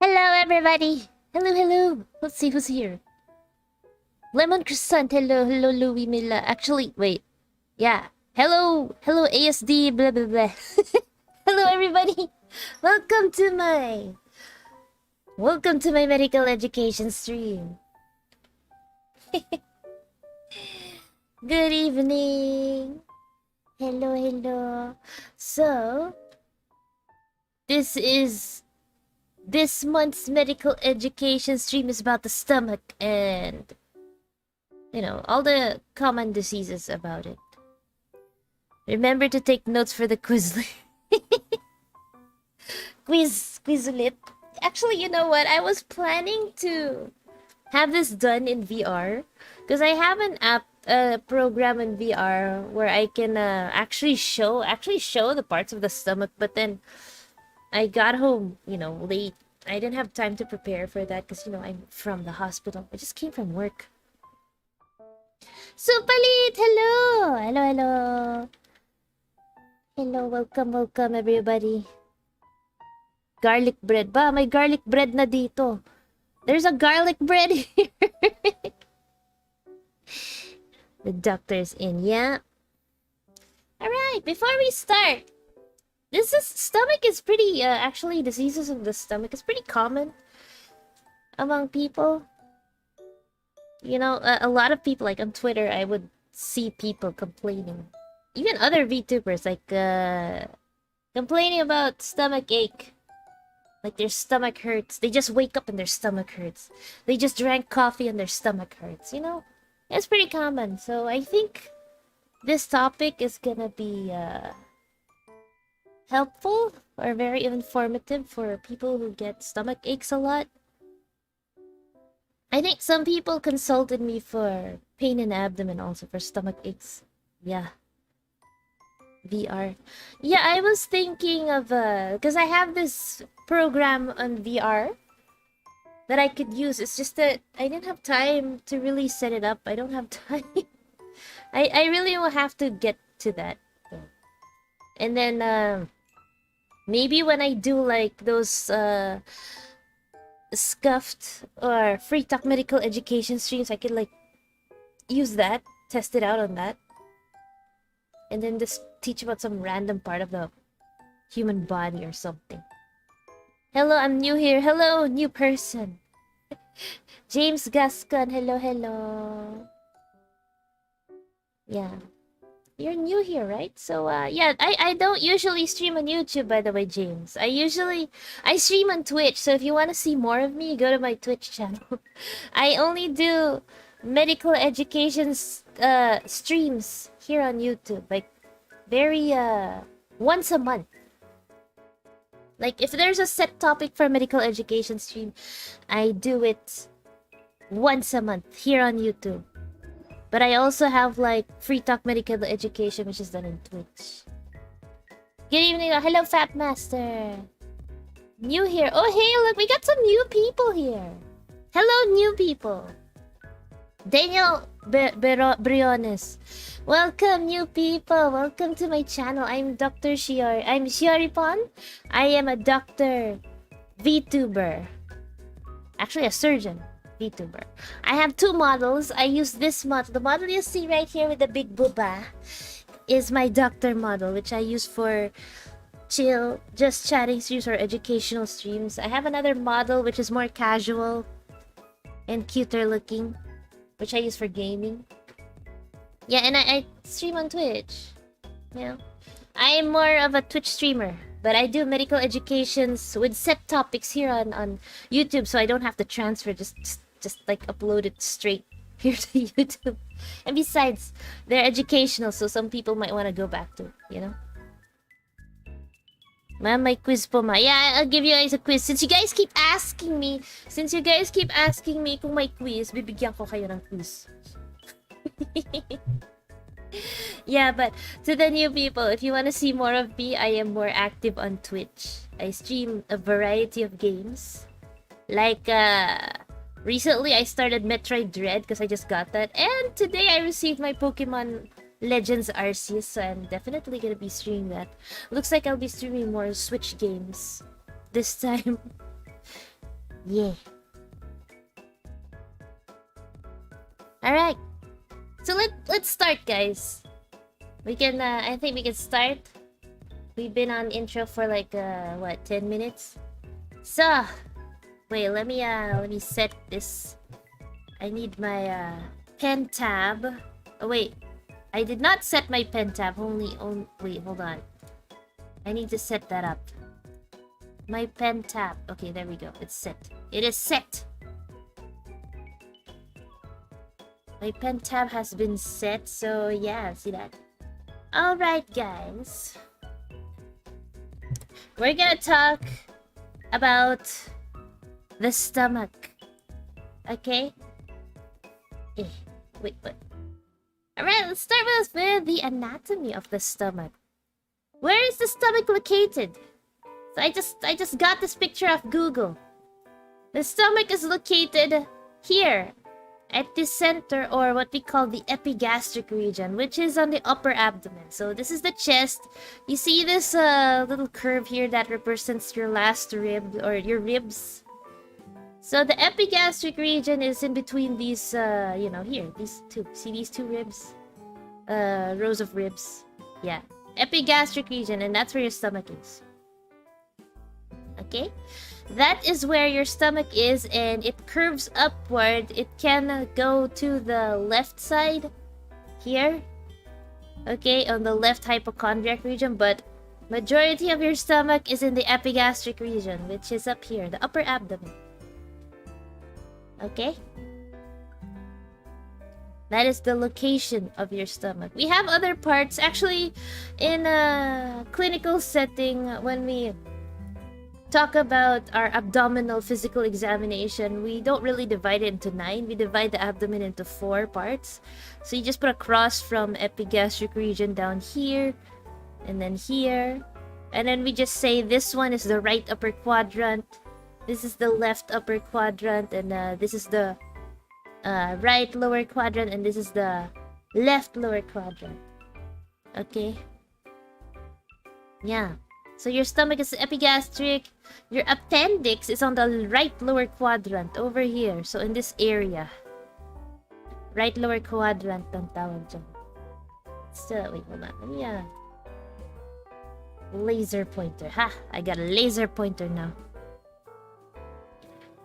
Hello, everybody. Hello, hello. Let's see who's here. Lemon Croissant. Hello, hello, Louie Mila. Actually, wait. Yeah. Hello, hello, ASD. Blah blah blah. Hello, everybody. Welcome to my medical education stream. Good evening. Hello, hello. So, this month's medical education stream is about the stomach and, all the common diseases about it. Remember to take notes for the quiz. quiz ulit. Actually, you know what? I was planning to have this done in VR because I have an app program in VR where I can actually show the parts of the stomach, but then I got home, late. I didn't have time to prepare for that because, I'm from the hospital. I just came from work. Supalit! Hello! Hello, hello. Hello, welcome, everybody. Garlic bread. Ba, may garlic bread na dito. There's a garlic bread here. The doctor's in, yeah. Alright, before we start, stomach is pretty, actually, diseases of the stomach is pretty common among people. You know, a lot of people, like on Twitter, I would see people complaining. Even other VTubers, like, complaining about stomach ache. Like their stomach hurts. They just wake up and their stomach hurts. They just drank coffee and their stomach hurts, you know? It's pretty common. So I think this topic is gonna be helpful or very informative for people who get stomach aches a lot. I think some people consulted me for pain in the abdomen, also for stomach aches. Yeah. VR. Yeah, I was thinking of because I have this program on VR that I could use. It's just that I didn't have time to really set it up. I don't have time. I really will have to get to that. And then maybe when I do like those scuffed or free talk medical education streams, I could like use that, test it out on that. And then just teach about some random part of the human body or something. Hello, I'm new here. Hello, new person. James Gascon, hello. Yeah. You're new here, right? So, yeah, I don't usually stream on YouTube, by the way, James. I stream on Twitch, so if you want to see more of me, go to my Twitch channel. I only do medical education streams here on YouTube, like, very, once a month. Like, if there's a set topic for medical education stream, I do it once a month here on YouTube. But I also have, like, free talk medical education, which is done in Twitch. Good evening. Hello, Fat Master. New here. Oh, hey, look, we got some new people here. Hello, new people. Daniel Briones. Welcome, new people. Welcome to my channel. I'm Dr. Shiori. I'm Shiori-pon. I am a doctor VTuber. Actually, a surgeon VTuber. I have two models. I use this model. The model you see right here with the big booba is my doctor model, which I use for chill, just chatting streams or educational streams. I have another model which is more casual and cuter looking, which I use for gaming. Yeah, and I stream on Twitch. Yeah. I am more of a Twitch streamer, but I do medical educations with set topics here on YouTube, so I don't have to transfer, just like upload it straight here to YouTube. And besides, they're educational, so some people might want to go back to, you know? Ma'am, may quiz po ma. Yeah, I'll give you guys a quiz. Since you guys keep asking me kung may quiz, bibigyan ko kayo ng quiz. Yeah, but to the new people, if you want to see more of me, I am more active on Twitch. I stream a variety of games. Like, recently I started Metroid Dread because I just got that. And today I received my Pokemon Legends Arceus, so I'm definitely gonna be streaming that. Looks like I'll be streaming more Switch games this time. Yeah. Alright. So let's start, guys. We can I think we can start. We've been on intro for like what, 10 minutes? So wait, let me set this. I need my pen tab. Oh wait. I did not set my pen tab. Wait, hold on. I need to set that up. My pen tab. Okay, there we go. It's set. It is set. My pen tab has been set, so yeah, see that? Alright, guys. We're gonna talk about the stomach. Okay? Wait, what? Alright, let's start with the anatomy of the stomach. Where is the stomach located? So I just got this picture off Google. The stomach is located here at the center, or what we call the epigastric region, which is on the upper abdomen. So this is the chest. You see this little curve here that represents your last rib, or your ribs. So the epigastric region is in between these, here, these two. See these two ribs? Rows of ribs. Yeah. Epigastric region, and that's where your stomach is. Okay? That is where your stomach is, and it curves upward. It can go to the left side here. Okay, on the left hypochondriac region, but majority of your stomach is in the epigastric region, which is up here, the upper abdomen. Okay? That is the location of your stomach. We have other parts. Actually, in a clinical setting, when we talk about our abdominal physical examination, we don't really divide it into 9. We divide the abdomen into 4 parts. So you just put a cross from epigastric region down here, and then here. And then we just say this one is the right upper quadrant. This is the left upper quadrant, and this is the right lower quadrant, and this is the left lower quadrant. Okay? Yeah. So your stomach is epigastric. Your appendix is on the right lower quadrant over here. So in this area. Right lower quadrant ang tawag dyan. So, wait, hold on. Let me, laser pointer. Ha! I got a laser pointer now.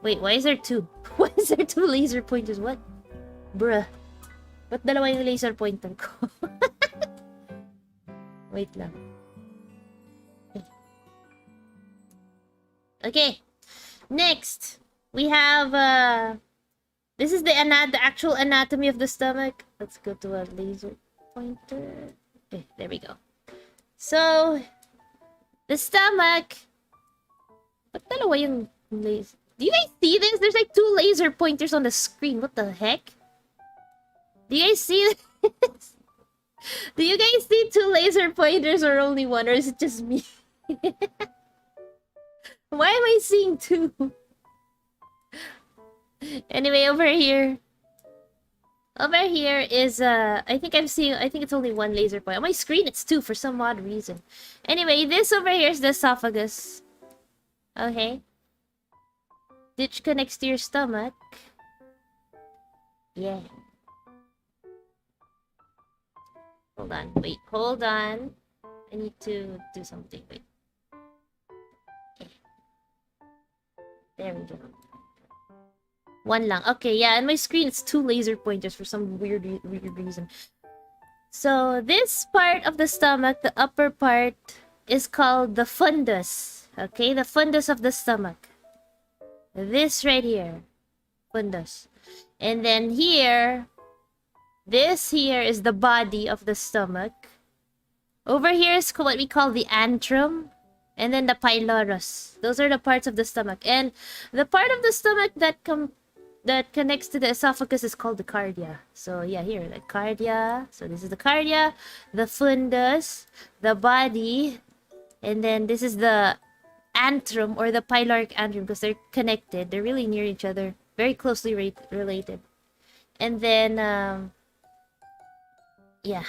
Wait, why is there 2? Why is there 2 laser pointers? What? Bruh. Ba't dalawa yung laser pointer ko? Wait lang. Okay. Next, we have, this is the actual anatomy of the stomach. Let's go to a laser pointer. Okay, there we go. So, the stomach. Ba't dalawa yung laser? Do you guys see this? There's like 2 laser pointers on the screen. What the heck? Do you guys see this? Do you guys see 2 laser pointers or only 1? Or is it just me? Why am I seeing 2? Anyway, over here. Over here is, I think it's only 1 laser point. On my screen, it's 2 for some odd reason. Anyway, this over here is the esophagus. Okay. Which connects to your stomach. Yeah. Hold on. Wait. Hold on. I need to do something. Wait. Okay. There we go. 1 lang. Okay, yeah. On my screen, it's 2 laser pointers for some weird reason. So, this part of the stomach, the upper part, is called the fundus. Okay? The fundus of the stomach. This right here. Fundus. And then here, this here is the body of the stomach. Over here is what we call the antrum. And then the pylorus. Those are the parts of the stomach. And the part of the stomach that connects to the esophagus is called the cardia. So yeah, here, the cardia. So this is the cardia, the fundus, the body, and then this is the antrum or the pyloric antrum because they're connected. They're really near each other, very closely related. And then, yeah,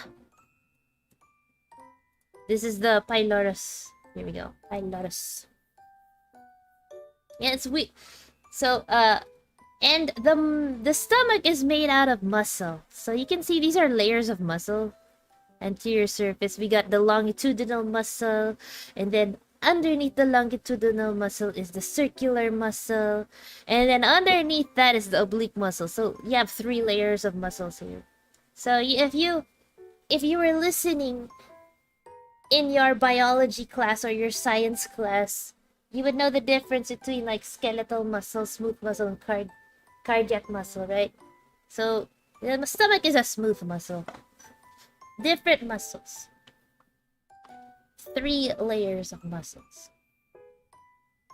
this is the pylorus. Here we go, pylorus. Yeah, it's weak. So, and the stomach is made out of muscle. So you can see these are layers of muscle. Anterior surface, we got the longitudinal muscle, and then underneath the longitudinal muscle is the circular muscle, and then underneath that is the oblique muscle. So you have 3 layers of muscles here. So if you were listening in your biology class or your science class, you would know the difference between like skeletal muscle, smooth muscle, and cardiac muscle, right? So the stomach is a smooth muscle. Different muscles. 3 layers of muscles.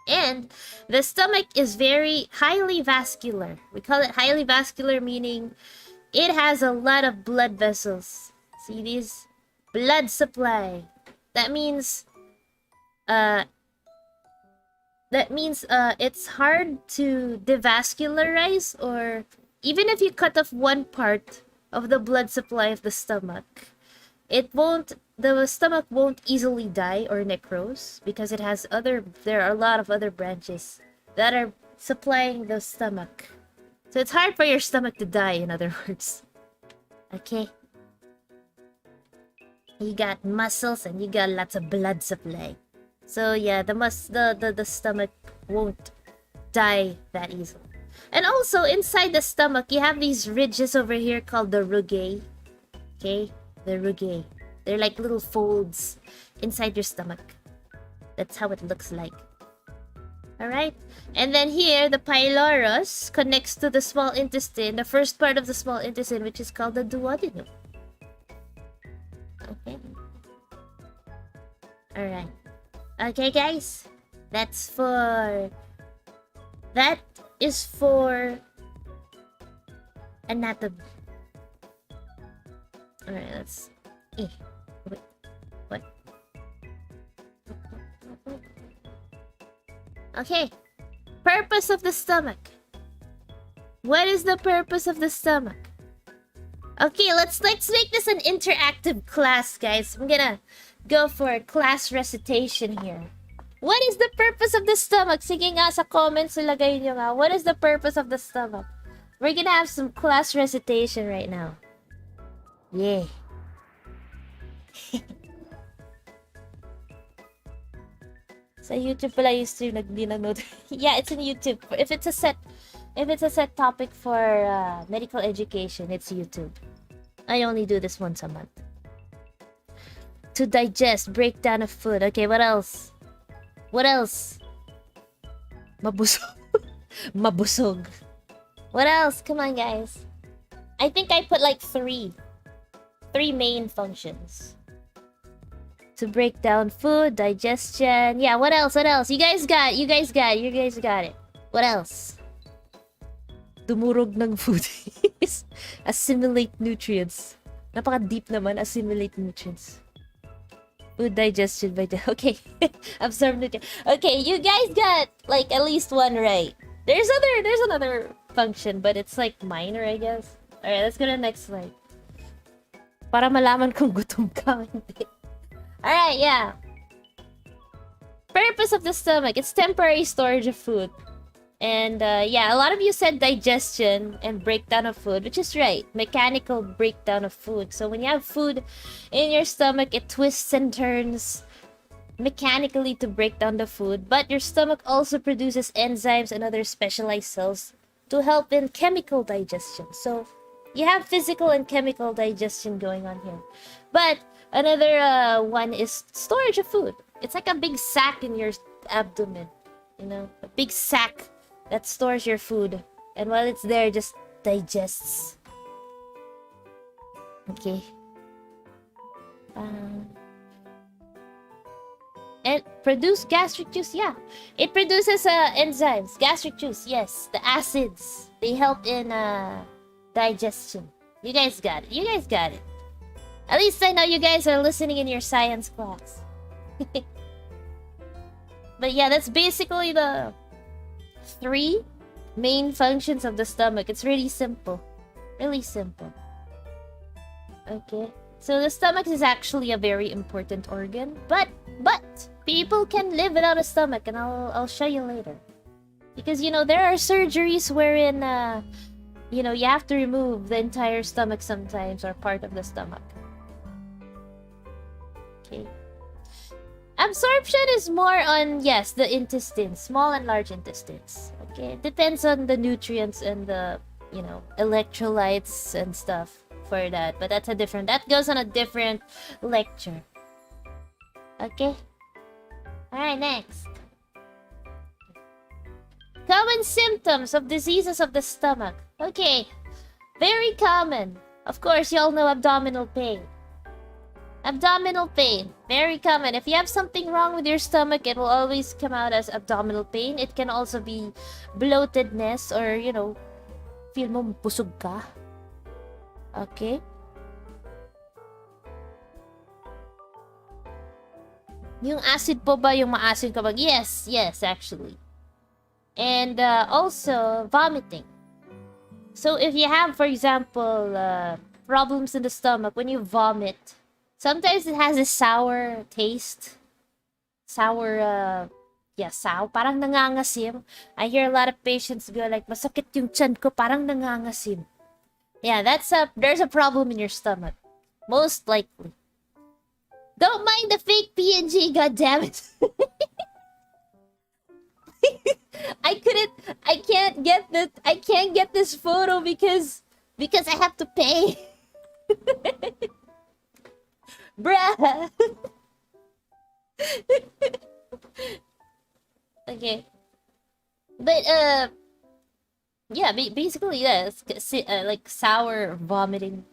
And the stomach is very highly vascular. We call it highly vascular, meaning it has a lot of blood vessels. See these? Blood supply. That means it's hard to devascularize, or even if you cut off one part of the blood supply of the stomach, the stomach won't easily die or necrose because there are a lot of other branches that are supplying the stomach. So it's hard for your stomach to die, in other words. Okay. You got muscles and you got lots of blood supply. So yeah, the stomach won't die that easily. And also inside the stomach, you have these ridges over here called the rugae. Okay, the rugae. They're like little folds inside your stomach. That's how it looks like. Alright? And then here, the pylorus connects to the small intestine, the first part of the small intestine, which is called the duodenum. Okay. Alright. Okay, guys. That is for anatomy. Alright, let's... Wait. What? Okay. Purpose of the stomach. What is the purpose of the stomach? Okay, let's make this an interactive class, guys. I'm gonna go for class recitation here. What is the purpose of the stomach? Sige nga, sa comments ilagay nyo nga. What is the purpose of the stomach? We're gonna have some class recitation right now. Yeah. Sa YouTube pala yung stream, nag-note. Yeah, it's in YouTube. If it's a set topic for medical education, it's YouTube. I only do this once a month. To digest, breakdown of food. Okay, what else? What else? Mabusog. Mabusog. What else? Come on, guys. I think I put like three main functions. To break down food, digestion. Yeah, what else? What else? You guys got it. What else? Dumurog ng food. Assimilate nutrients. Napaka-deep naman, assimilate nutrients. Food digestion by the... Okay. Absorb nutrients. Okay, you guys got like at least one right. There's another function, but it's like minor, I guess. Alright, let's go to the next slide. Para malaman kung gutom ka. Alright, yeah. Purpose of the stomach. It's temporary storage of food. And yeah, a lot of you said digestion and breakdown of food, which is right. Mechanical breakdown of food. So when you have food in your stomach, it twists and turns mechanically to break down the food. But your stomach also produces enzymes and other specialized cells to help in chemical digestion. So you have physical and chemical digestion going on here. But another one is storage of food. It's like a big sack in your abdomen. You know, a big sack that stores your food. And while it's there, it just digests. Okay. And produce gastric juice, yeah. It produces enzymes. Gastric juice, yes. The acids. They help in digestion. You guys got it. You guys got it. At least I know you guys are listening in your science class. But yeah, that's basically the 3 main functions of the stomach. It's really simple. Really simple. Okay. So the stomach is actually a very important organ. But people can live without a stomach, and I'll show you later. Because, you know, there are surgeries wherein, you know, you have to remove the entire stomach sometimes, or part of the stomach. Okay. Absorption is more on, yes, the intestines, small and large intestines. Okay, it depends on the nutrients and the, you know, electrolytes and stuff for that. But that goes on a different lecture. Okay. Alright, next. Common symptoms of diseases of the stomach. Okay, very common. Of course, you all know abdominal pain. Abdominal pain, very common. If you have something wrong with your stomach, it will always come out as abdominal pain. It can also be bloatedness, or, you know, feel mo busog ka. Okay. Yung acid po ba, yung maasin kapag? Yes, actually. And also vomiting. So if you have, for example, problems in the stomach, when you vomit, sometimes it has a sour taste. Sour, Yeah, saw, parang nangangasim. I hear a lot of patients go like, masakit yung tiyan ko, parang nangangasim. Yeah, there's a problem in your stomach. Most likely. Don't mind the fake PNG, goddammit. I can't get this photo because I have to pay. Bruh. Okay. But yeah, basically yes, like sour vomiting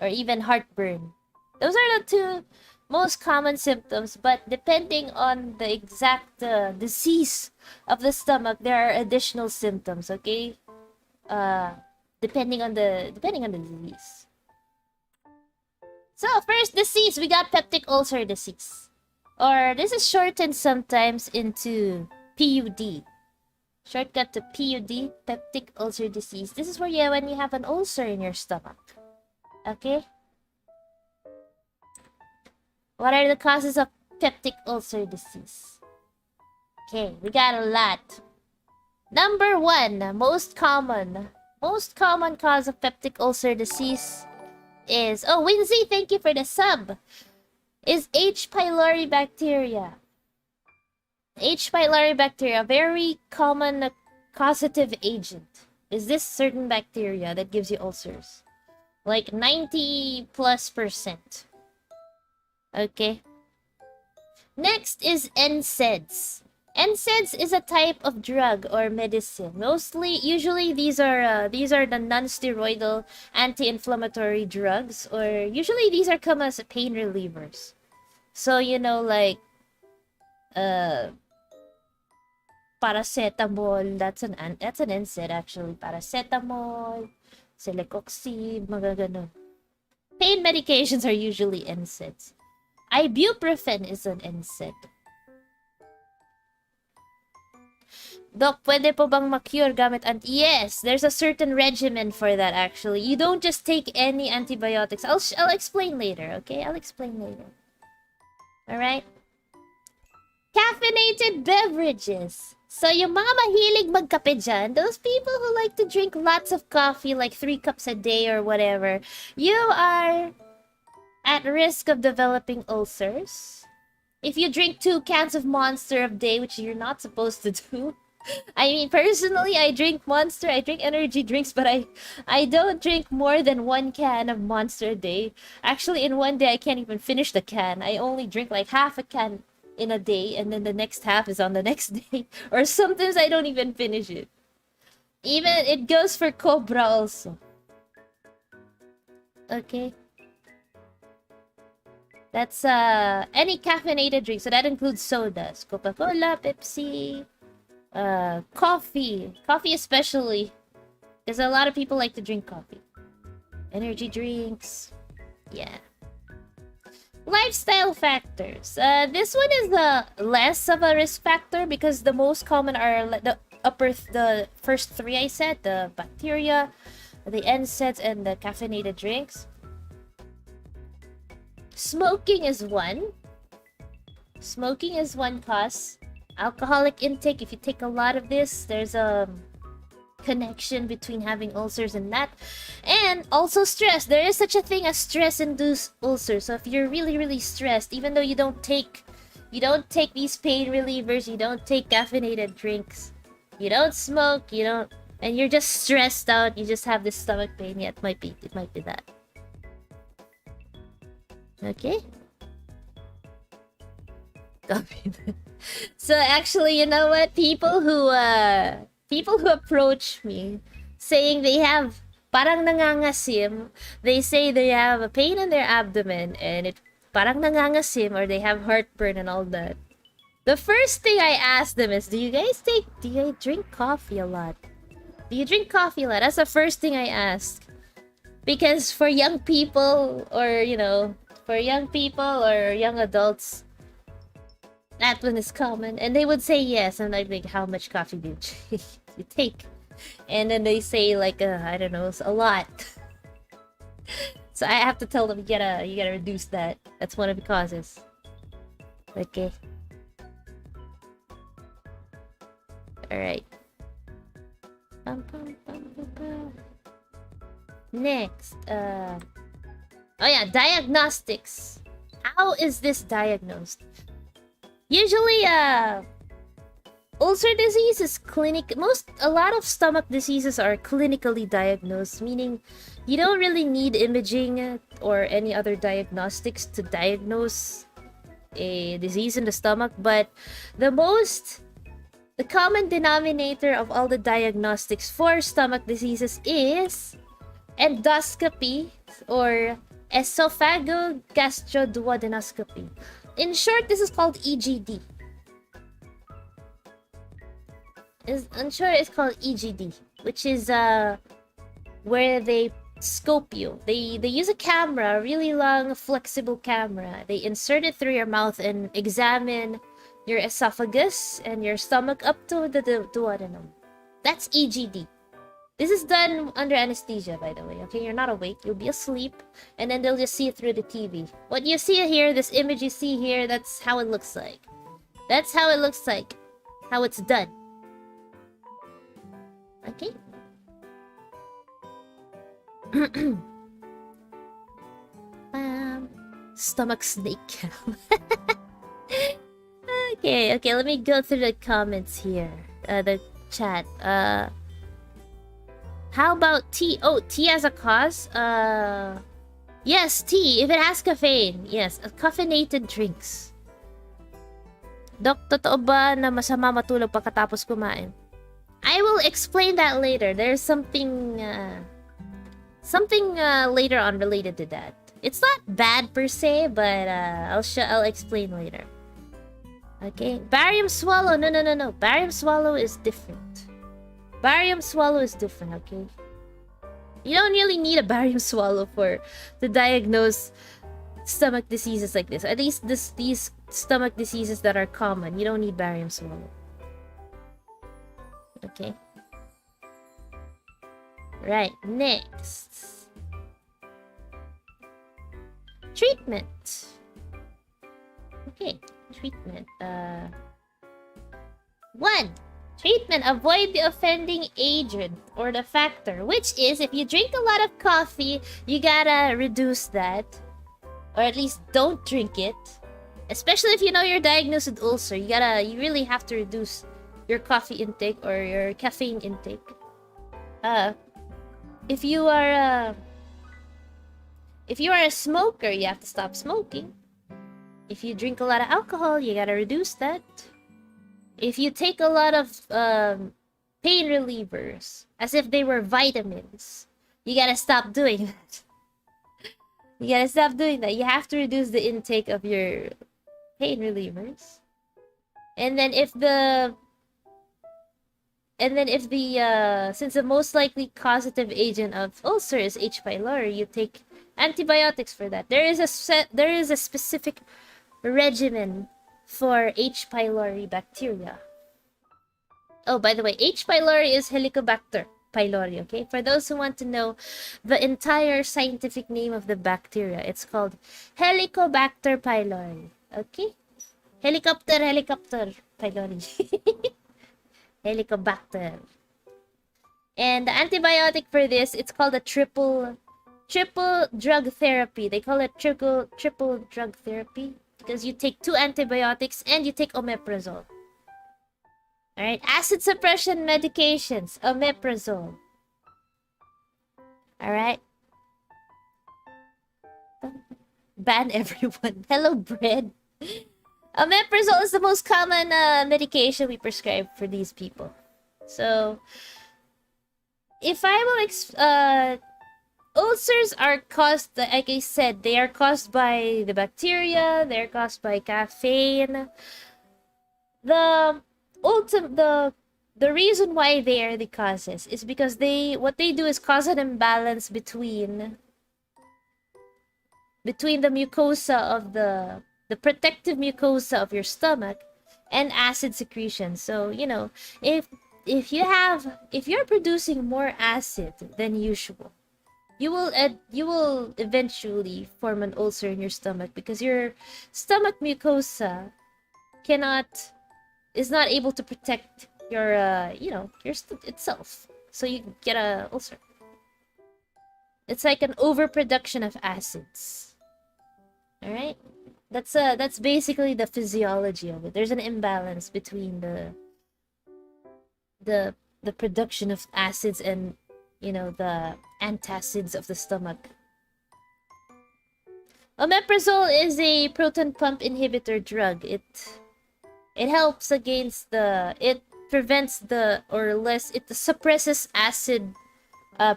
or even heartburn. Those are the two most common symptoms, but depending on the exact disease of the stomach, there are additional symptoms, okay? Uh depending on the disease. So, first disease, we got peptic ulcer disease. Or this is shortened sometimes into PUD. Shortcut to PUD, peptic ulcer disease. This is where when you have an ulcer in your stomach. Okay? What are the causes of peptic ulcer disease? Okay, we got a lot. Number 1, most common cause of peptic ulcer disease is, oh, Winsy, thank you for the sub, is H. pylori bacteria. H. pylori bacteria, very common causative agent. Is this certain bacteria that gives you ulcers? Like 90+%. Okay. Next is NSAIDs. NSAIDs is a type of drug or medicine. Usually these are the non-steroidal anti-inflammatory drugs, or usually these are come as pain relievers. So like paracetamol, that's an NSAID actually. Paracetamol, celecoxib, mga ganun. Pain medications are usually NSAIDs. Ibuprofen is an NSAID. Doc, pwede po bang ma-cure gamit Yes, there's a certain regimen for that actually. You don't just take any antibiotics. I'll explain later, okay? I'll explain later. Alright? Caffeinated beverages. So, yung mga mahilig magkape dyan, those people who like to drink lots of coffee, like 3 cups a day or whatever, you are at risk of developing ulcers. If you drink 2 cans of Monster a day, which you're not supposed to do. I mean, personally, I drink Monster, I drink energy drinks, but I don't drink more than 1 can of Monster a day. Actually, in one day, I can't even finish the can. I only drink like half a can in a day, and then the next half is on the next day. Or sometimes I don't even finish it. Even, it goes for Cobra also. Okay. That's any caffeinated drink. So that includes sodas. Coca-Cola, Pepsi, coffee. Coffee especially. Because a lot of people like to drink coffee. Energy drinks. Yeah. Lifestyle factors. This one is less of a risk factor because the most common are the first 3 I said. The bacteria, the NSAIDs, and the caffeinated drinks. Smoking is one. Smoking is one cause. Alcoholic intake, if you take a lot of this, there's a connection between having ulcers and that. And also stress. There is such a thing as stress-induced ulcers. So if you're really, really stressed, even though you don't take these pain relievers, you don't take caffeinated drinks, you don't smoke, and you're just stressed out, you just have this stomach pain, yeah, it might be that. Okay. So actually, you know what? People who approach me saying they have parang nangangasim, they say they have a pain in their abdomen and it parang nangangasim, or they have heartburn and all that. The first thing I ask them is, do you drink coffee a lot? Do you drink coffee a lot? That's the first thing I ask. Because for young people or young adults, that one is common. And they would say yes. And I'd be like, how much coffee do you take? And then they say like, I don't know, a lot. So I have to tell them, you gotta reduce that. That's one of the causes. Okay. Alright. Bum, bum, bum, bum, bum. Next, oh yeah, diagnostics. How is this diagnosed? Usually, ulcer disease is a lot of stomach diseases are clinically diagnosed, meaning you don't really need imaging or any other diagnostics to diagnose a disease in the stomach, but the common denominator of all the diagnostics for stomach diseases is endoscopy or esophagogastroduodenoscopy. In short, this is called EGD. In short, it's called EGD, which is where they scope you. They use a camera, a really long, flexible camera. They insert it through your mouth and examine your esophagus and your stomach up to the duodenum. That's EGD. This is done under anesthesia, by the way, okay? You're not awake, you'll be asleep, and then they'll just see it through the TV. What you see here, this image you see here, that's how it looks like. That's how it looks like. How it's done. Okay? Stomach snake cam. Okay, let me go through the comments here. The chat. How about tea? Oh, tea as a cause? Yes, tea. If it has caffeine. Yes, caffeinated drinks. Dok, totoo ba na masama matulog pagkatapos kumain? I will explain that later. There's something later on related to that. It's not bad per se, but I'll explain later. Okay, barium swallow. No. Barium swallow is different. Barium swallow is different, okay? You don't really need a barium swallow to diagnose stomach diseases like this. At least these stomach diseases that are common, you don't need barium swallow. Okay. Right, next. Treatment. Okay, treatment. 1. Treatment. Avoid the offending agent or the factor, which is if you drink a lot of coffee, you gotta reduce that. Or at least don't drink it. Especially if you know you're diagnosed with ulcer, you really have to reduce your coffee intake or your caffeine intake. If you are a smoker, you have to stop smoking. If you drink a lot of alcohol, you gotta reduce that. If you take a lot of pain relievers, as if they were vitamins, you gotta stop doing that. You gotta stop doing that. You have to reduce the intake of your pain relievers. And then if the since the most likely causative agent of ulcer is H. pylori, you take antibiotics for that. There is a specific regimen for H. pylori bacteria. Oh, by the way, H. pylori is Helicobacter pylori, okay? For those who want to know the entire scientific name of the bacteria, it's called Helicobacter pylori, okay? Helicopter pylori. Helicobacter. And the antibiotic for this, it's called a triple drug therapy. They call it triple drug therapy because you take 2 antibiotics and you take omeprazole. Alright, acid suppression medications, omeprazole. Alright. Ban everyone. Hello, bread. Omeprazole is the most common medication we prescribe for these people. So, if I will ulcers are caused, like I said, they are caused by the bacteria, they're caused by caffeine. The reason why they are the causes is because what they do is cause an imbalance between the mucosa of the protective mucosa of your stomach and acid secretion. So, you know, if you're producing more acid than usual, you will eventually form an ulcer in your stomach because your stomach mucosa is not able to protect your stomach itself. So you get a ulcer. It's like an overproduction of acids. All right? That's basically the physiology of it. There's an imbalance between the the production of acids and the antacids of the stomach. Omeprazole is a proton pump inhibitor drug. It helps against it prevents it suppresses acid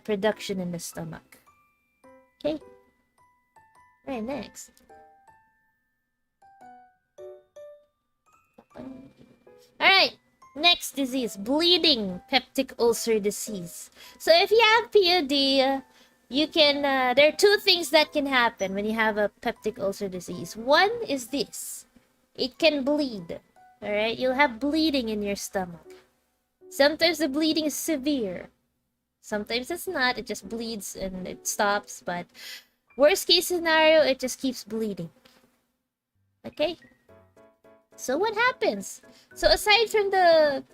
production in the stomach. Okay. Right, next. Alright, next disease, bleeding peptic ulcer disease. So if you have POD, you can, there are two things that can happen when you have a peptic ulcer disease. One is this. It can bleed. Alright, you'll have bleeding in your stomach. Sometimes the bleeding is severe. Sometimes it's not, it just bleeds and it stops, but worst case scenario, it just keeps bleeding. Okay? So what happens? So aside from the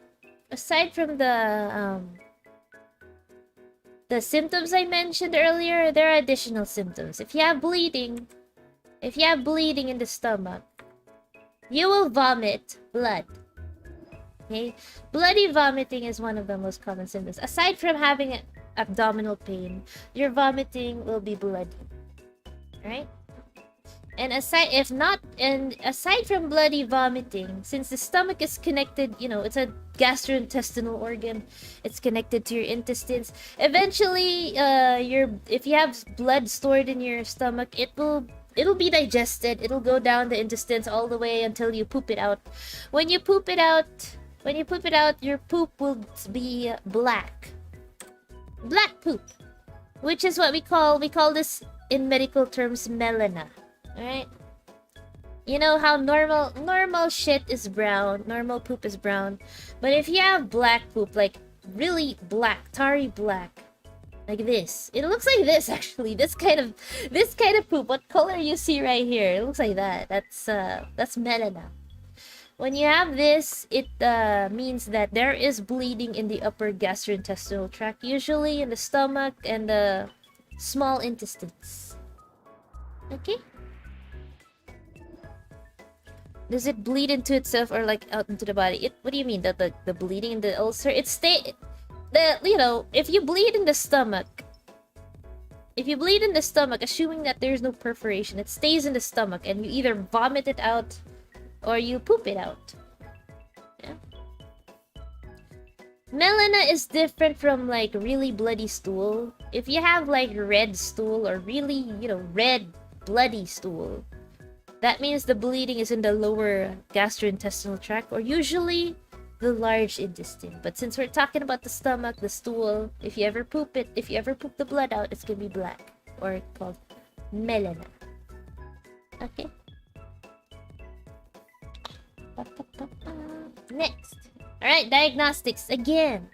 symptoms I mentioned earlier, there are additional symptoms. If you have bleeding in the stomach, you will vomit blood. Okay? Bloody vomiting is one of the most common symptoms. Aside from having abdominal pain, your vomiting will be bloody. Right? And aside from bloody vomiting, since the stomach is connected, it's a gastrointestinal organ, it's connected to your intestines. Eventually, if you have blood stored in your stomach, it'll be digested. It'll go down the intestines all the way until you poop it out. When you poop it out, your poop will be black. Black poop, which is what we call this in medical terms melena. Alright? You know how normal shit is brown, normal poop is brown. But if you have black poop, like really black, tarry black, like this. It looks like this actually. This kind of poop. What color you see right here? It looks like that. That's melena. When you have this, it means that there is bleeding in the upper gastrointestinal tract, usually in the stomach and the small intestines. Okay? Does it bleed into itself or like out into the body? What do you mean? The bleeding in the ulcer? If you bleed in the stomach, assuming that there's no perforation, it stays in the stomach and you either vomit it out or you poop it out. Yeah. Melena is different from like really bloody stool. If you have like red stool or really, red bloody stool, that means the bleeding is in the lower gastrointestinal tract or usually the large intestine. But since we're talking about the stomach, the stool, if you ever poop the blood out, it's gonna be black or called melena. Okay. Next. Alright, diagnostics again.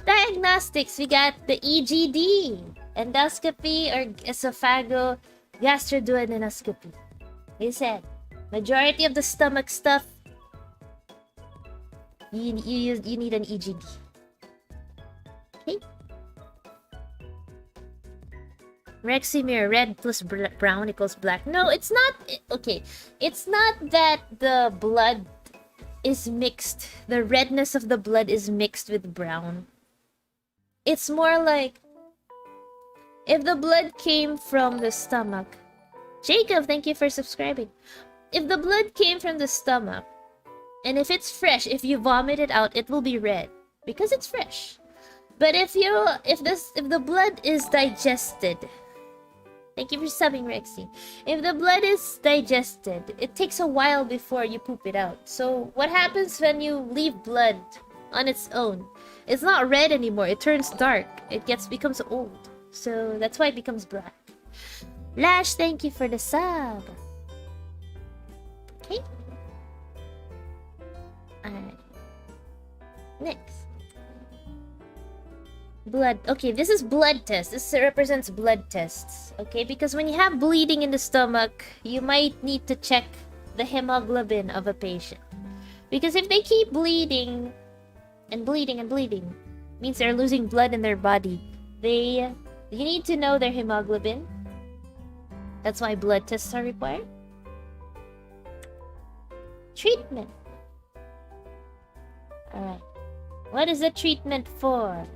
Diagnostics, we got the EGD, endoscopy or esophago-gastroduodenoscopy. He said, majority of the stomach stuff, you need an EGD. Okay. Reximir, red plus brown equals black. No, it's not. Okay, it's not that the blood is mixed. The redness of the blood is mixed with brown. It's more like if the blood came from the stomach. Jacob, thank you for subscribing. If the blood came from the stomach, and if it's fresh, if you vomit it out, it will be red because it's fresh. But if the blood is digested, thank you for subbing, Rexy. If the blood is digested, it takes a while before you poop it out. So what happens when you leave blood on its own? It's not red anymore. It turns dark. It becomes old. So that's why it becomes black. Lash, thank you for the sub. Okay. Alright. Next. Blood. Okay, this is blood test. This represents blood tests. Okay, because when you have bleeding in the stomach, you might need to check the hemoglobin of a patient. Because if they keep bleeding and bleeding and bleeding. Means they're losing blood in their body. You need to know their hemoglobin. That's why blood tests are required. Treatment. Alright. What is the treatment for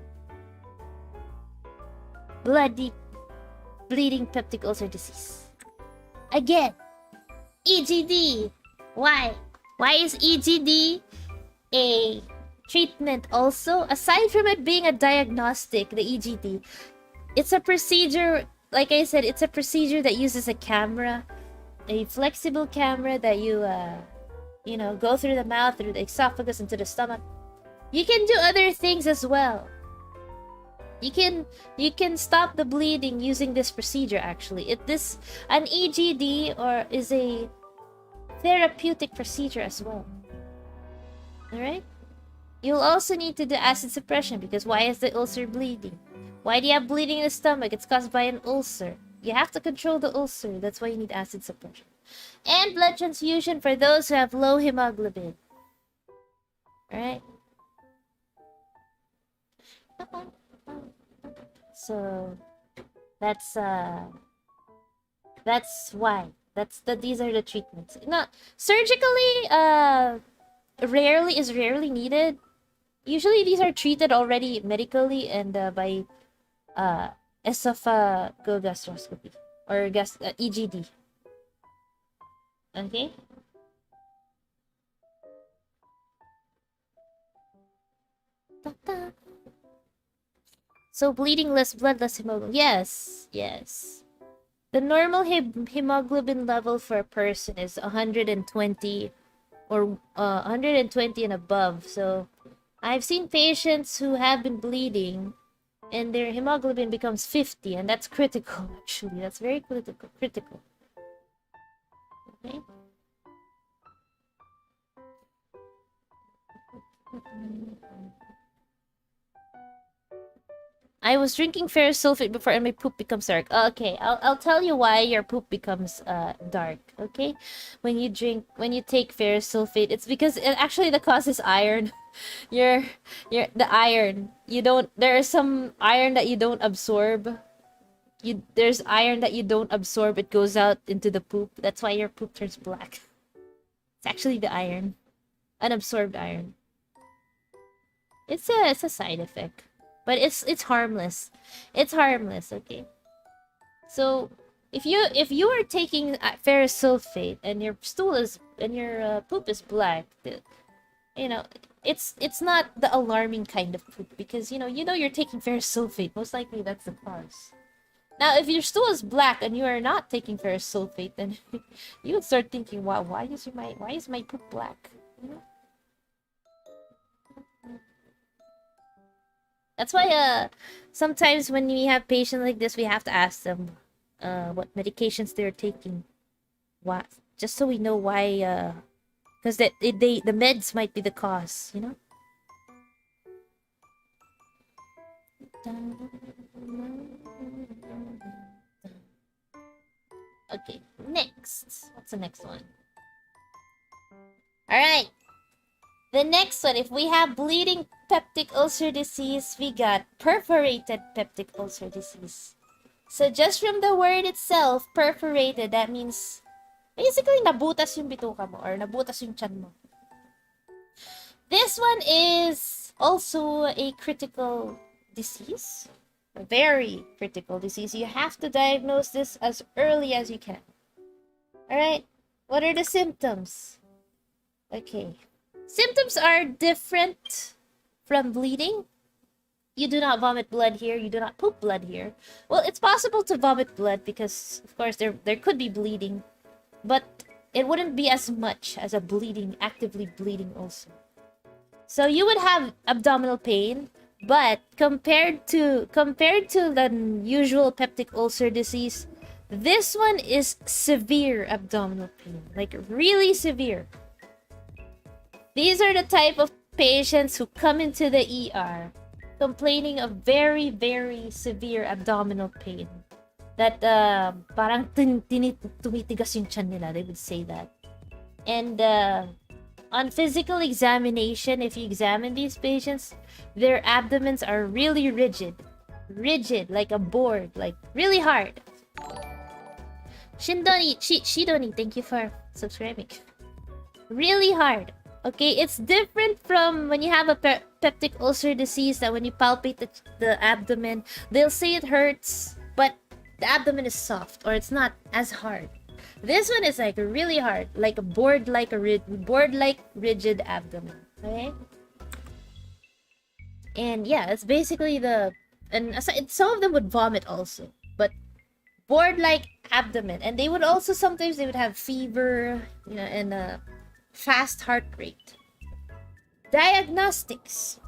bleeding peptic ulcer disease? Again, EGD. Why? Why is EGD a treatment also? Aside from it being a diagnostic, the EGD, it's a procedure, like I said, it's a procedure that uses a camera, a flexible camera that you go through the mouth, through the esophagus, into the stomach. You can do other things as well. You can stop the bleeding using this procedure. Actually, an EGD is a therapeutic procedure as well. All right. You'll also need to do acid suppression, because why is the ulcer bleeding? Why do you have bleeding in the stomach? It's caused by an ulcer. You have to control the ulcer. That's why you need acid suppression. And blood transfusion for those who have low hemoglobin. Alright? So that's why. These are the treatments. Not surgically rarely needed. Usually these are treated already medically and by esophagogastroscopy or EGD. Okay? So bleeding less, blood less hemoglobin. Yes. The normal hemoglobin level for a person is 120 or 120 and above. So I've seen patients who have been bleeding and their hemoglobin becomes 50, and that's critical. Actually, that's very critical. Okay. I was drinking ferrous sulfate before and my poop becomes dark. Okay, I'll tell you why your poop becomes dark. Okay, when you take ferrous sulfate, it's because actually the cause is iron. The iron. There is some iron that you don't absorb. There's iron that you don't absorb. It goes out into the poop. That's why your poop turns black. It's actually the iron, unabsorbed iron. It's a side effect. But it's harmless. It's harmless, okay? So if you are taking ferrous sulfate and your poop is black, it's not the alarming kind of poop, because you're taking ferrous sulfate. Most likely that's the cause. Now, if your stool is black and you are not taking ferrous sulfate, then you would start thinking, wow, why is my poop black? That's why sometimes when we have patients like this, we have to ask them what medications they're taking. What? Just so we know why, because the meds might be the cause, Okay, next. What's the next one? Alright. The next one, if we have bleeding peptic ulcer disease, we got perforated peptic ulcer disease. So just from the word itself, perforated, that means basically nabutas yung bituka mo or nabutas yung tiyan mo. This one is also a critical disease. A very critical disease. You have to diagnose this as early as you can. Alright, what are the symptoms? Okay. Symptoms are different from bleeding. You do not vomit blood here. You do not poop blood here. Well, it's possible to vomit blood because, of course, there could be bleeding. But it wouldn't be as much as a actively bleeding ulcer. So you would have abdominal pain. But compared to the usual peptic ulcer disease, this one is severe abdominal pain. Like really severe. These are the type of patients who come into the ER complaining of very, very severe abdominal pain. That parang tumitigas yung tiyan nila, they would say that. And On physical examination, if you examine these patients, their abdomens are really rigid. Rigid, like a board, like really hard. Shidoni, thank you for subscribing. Really hard. Okay, it's different from when you have a peptic ulcer disease that when you palpate the abdomen, they'll say it hurts, but the abdomen is soft or it's not as hard. This one is like really hard, like a board-like rigid abdomen. Okay, and yeah, it's basically some of them would vomit also, but board-like abdomen, and they would also sometimes they would have fever, you know, and fast heart rate. Diagnostics.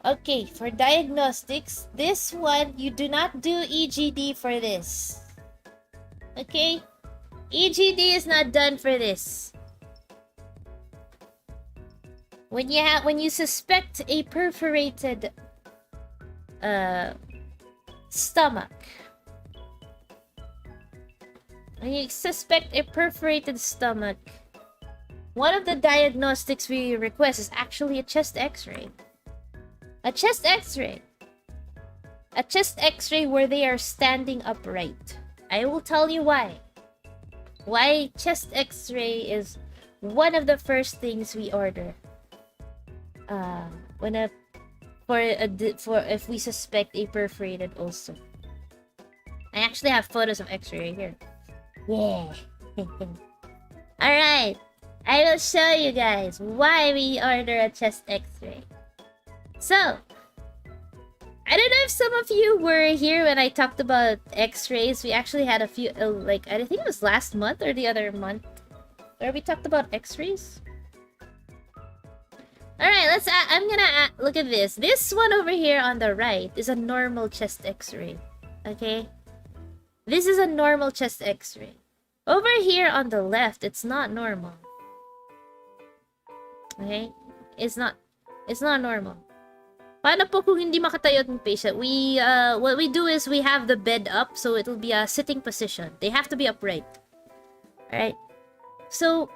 Okay, for diagnostics, this one you do not do EGD for this. Okay, EGD is not done for this. When you suspect a perforated stomach, when you suspect a perforated stomach, one of the diagnostics we request is actually a chest X-ray. A chest X-ray. A chest X-ray where they are standing upright. I will tell you why. Why chest X-ray is one of the first things we order. If we suspect a perforated ulcer. I actually have photos of X-ray right here. Yeah. Alright. I will show you guys why we order a chest X-ray. So, I don't know if some of you were here when I talked about X-rays. We actually had a few, I think it was last month or the other month, where we talked about X-rays. Alright, I'm gonna look at this. This one over here on the right is a normal chest X-ray. Okay? This is a normal chest X-ray. Over here on the left, it's not normal. Okay? It's not normal. Paano po kung hindi makatayo ng patient? What we do is we have the bed up, so it'll be a sitting position. They have to be upright. Alright? So,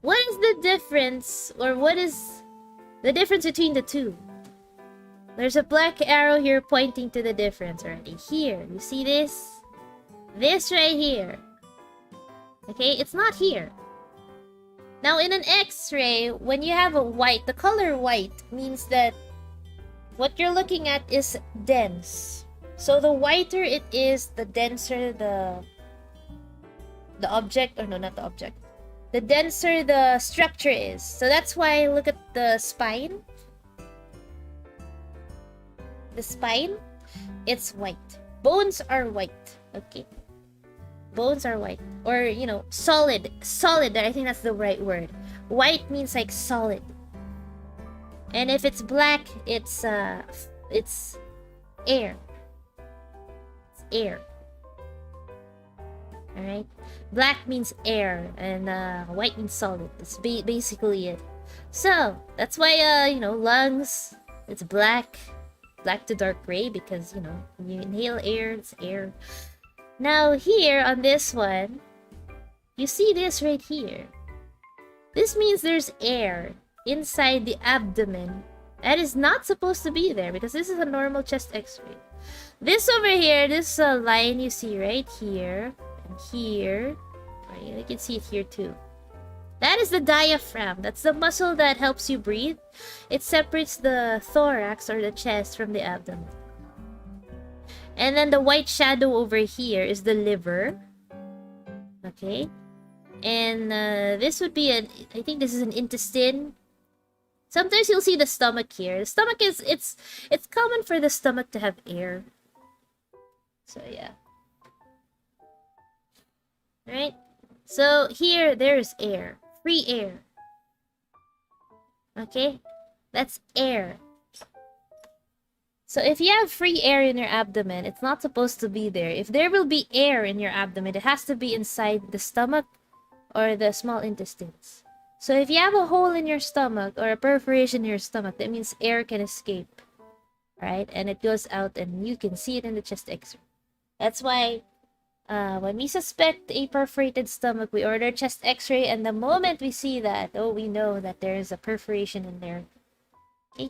what is the difference, or what is the difference between the two? There's a black arrow here pointing to the difference already. Here, you see this? This right here. Okay, it's not here. Now, in an X-ray, when you have a white, the color white means that what you're looking at is dense. So the whiter it is, the denser the object, or no, not the object. The denser the structure is. So that's why, look at the spine. The spine, it's white. Bones are white. Okay. Bones are white. Or, you know, solid. Solid, I think that's the right word. White means like solid. And if it's black, it's air. It's air. Alright? Black means air, and white means solid. That's basically it. So, that's why, you know, lungs, it's black. Black to dark gray, because, you know, when you inhale air, it's air. Now, here, on this one, you see this right here. This means there's air inside the abdomen that is not supposed to be there, because this is a normal chest X-ray. This over here, this line you see right here and here, right, you can see it here too. That is the diaphragm. That's the muscle that helps you breathe. It separates the thorax or the chest from the abdomen. And then the white shadow over here is the liver. Okay. And this would be I think this is an intestine. Sometimes you'll see the stomach here. The stomach it's common for the stomach to have air. So yeah. Right? So here, there's air. Free air. Okay? That's air. So if you have free air in your abdomen, it's not supposed to be there. If there will be air in your abdomen, it has to be inside the stomach or the small intestines. So if you have a hole in your stomach or a perforation in your stomach, that means air can escape. Right? And it goes out and you can see it in the chest X-ray. That's why When we suspect a perforated stomach, we order chest x-ray, and the moment we see that, oh, we know that there is a perforation in there. Okay.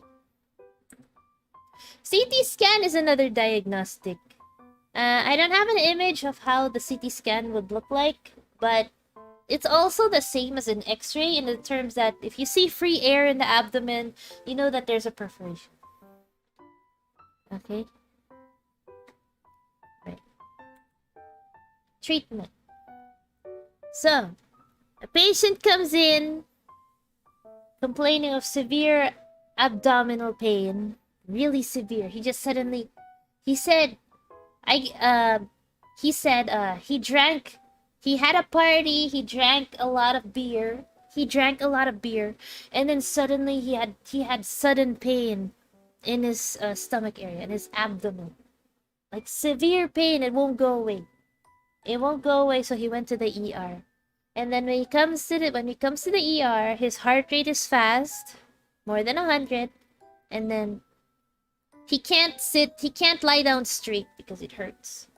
CT scan is another diagnostic. I don't have an image of how the CT scan would look like, but it's also the same as an x-ray in the terms that if you see free air in the abdomen, you know that there's a perforation. Okay. Right. Treatment. So, a patient comes in complaining of severe abdominal pain, really severe. He just suddenly, he said he had a party, he drank a lot of beer, and then suddenly he had sudden pain in his stomach area, in his abdomen. Like severe pain, it won't go away. So he went to the ER. And then when he comes to the ER, his heart rate is fast, more than 100, and then he can't lie down straight because it hurts.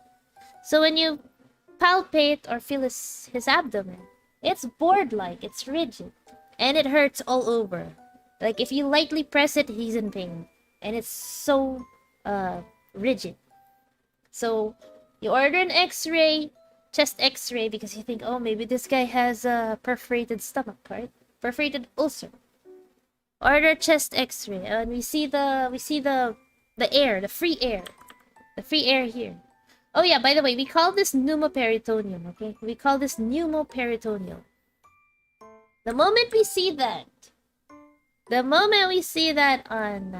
So when you palpate or feel his abdomen, it's board-like, it's rigid, and it hurts all over. Like if you lightly press it, he's in pain, and it's so rigid. So you order an x-ray, chest x-ray, because you think, oh, maybe this guy has a perforated stomach, right? Perforated ulcer. Order chest x-ray, and we see the air, the free air here. Oh yeah, by the way, we call this pneumoperitoneum, okay? We call this pneumoperitoneal. The moment we see that on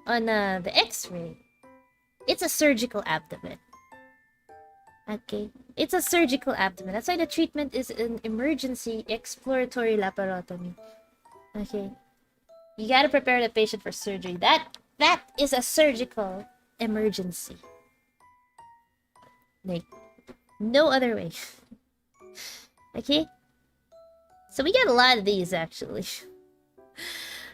the x-ray, it's a surgical abdomen. Okay, it's a surgical abdomen. That's why the treatment is an emergency exploratory laparotomy. Okay, you gotta prepare the patient for surgery. That is a surgical emergency. Like, no other way. Okay, so we get a lot of these actually.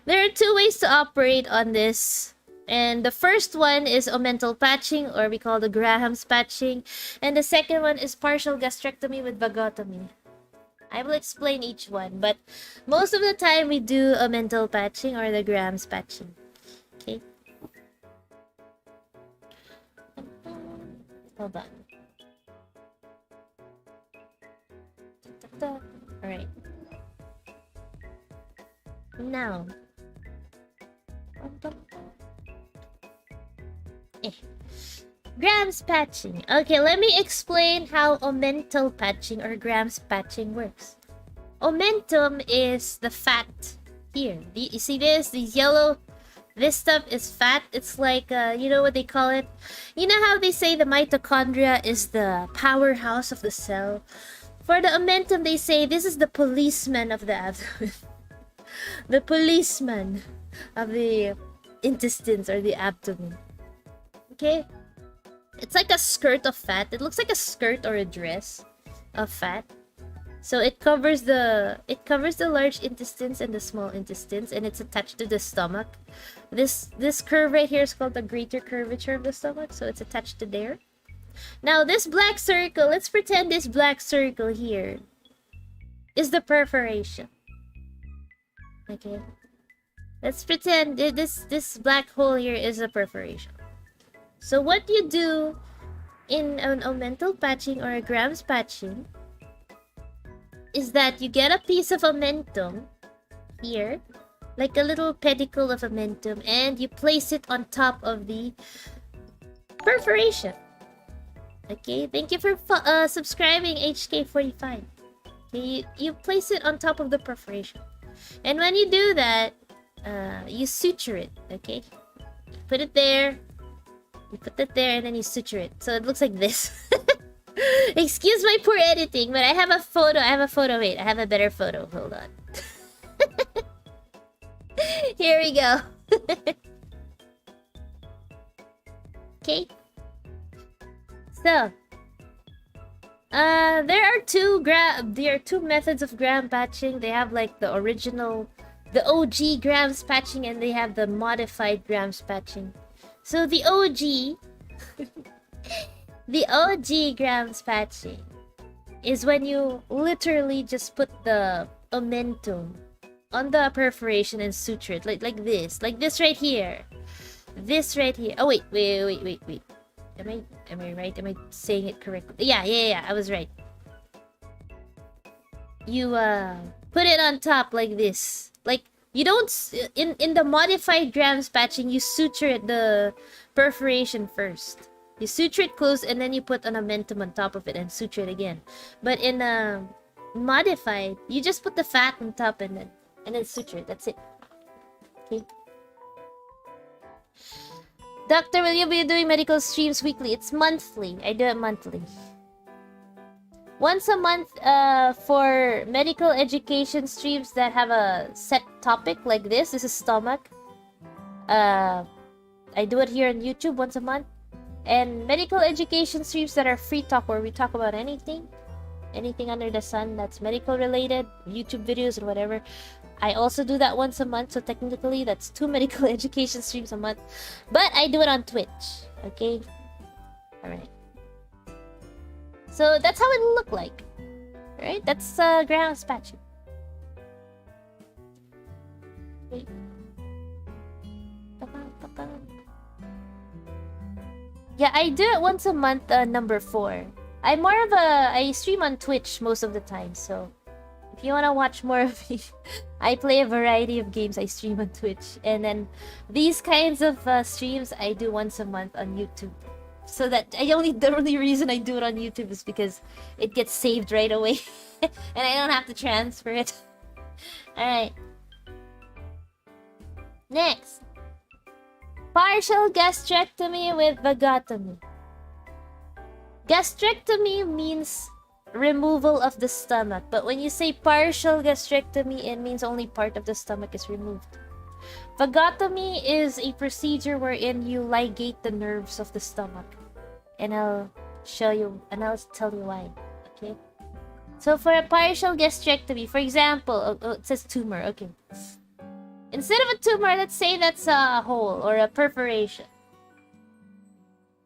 There are two ways to operate on this. And the first one is omental patching, or we call the Graham's patching. And the second one is partial gastrectomy with vagotomy. I will explain each one, but most of the time we do omental patching or the Graham's patching. Okay. Hold on. Alright. Now. Graham's patching. Okay, let me explain how omental patching or Graham's patching works. Omentum is the fat here. You see this? These yellow... This stuff is fat. It's like, you know what they call it? You know how they say the mitochondria is the powerhouse of the cell? For the omentum, they say this is the policeman of the abdomen. The policeman of the intestines or the abdomen. Okay? It's like a skirt of fat. It looks like a skirt or a dress of fat. So it covers the large intestines and the small intestines, and it's attached to the stomach. This curve right here is called the greater curvature of the stomach, so it's attached to there. Now this black circle, let's pretend this black circle here is the perforation. Okay. Let's pretend this black hole here is a perforation. So what you do in an omental patching or a Graham's patching is that you get a piece of omentum here, like a little pedicle of omentum, and you place it on top of the perforation. Okay, thank you for subscribing, HK45. Okay, you place it on top of the perforation, and when you do that, you suture it. Okay, put it there. You put it there, and then you suture it, so it looks like this. Excuse my poor editing, but I have a photo. Wait, I have a better photo. Hold on. Here we go. Okay. So, there are two methods of Graham patching. They have like the original, the OG Graham's patching, and they have the modified Graham's patching. So the OG The OG grams patching is when you literally just put the omentum on the perforation and suture it like this right here. This right here. Oh wait. Am I right? Am I saying it correctly? Yeah, I was right. You put it on top like this. Like you don't in the modified grams patching, you suture it the perforation first. You suture it close and then you put an omentum on top of it and suture it again. But in modified, you just put the fat on top and then suture it. That's it. Okay. Doctor, will you be doing medical streams weekly? It's monthly. I do it monthly. Once a month for medical education streams that have a set topic like this. This is stomach. I do it here on YouTube once a month. And medical education streams that are free talk where we talk about anything under the sun that's medical related, YouTube videos and whatever. I also do that once a month, so technically that's 2 medical education streams a month. But I do it on Twitch, okay? Alright. So that's how it look like. Right? That's grams patching. Wait. Yeah, I do it once a month, number 4. I'm more of I stream on Twitch most of the time, so if you want to watch more of me, I play a variety of games. I stream on Twitch. And then these kinds of streams I do once a month on YouTube. So that the only reason I do it on YouTube is because it gets saved right away. And I don't have to transfer it. Alright. Next. Partial gastrectomy with vagotomy. Gastrectomy means removal of the stomach, but when you say partial gastrectomy, it means only part of the stomach is removed. Vagotomy is a procedure wherein you ligate the nerves of the stomach, and I'll show you and I'll tell you why. Okay, so for a partial gastrectomy, for example, it says tumor. Okay, instead of a tumor, let's say that's a hole or a perforation.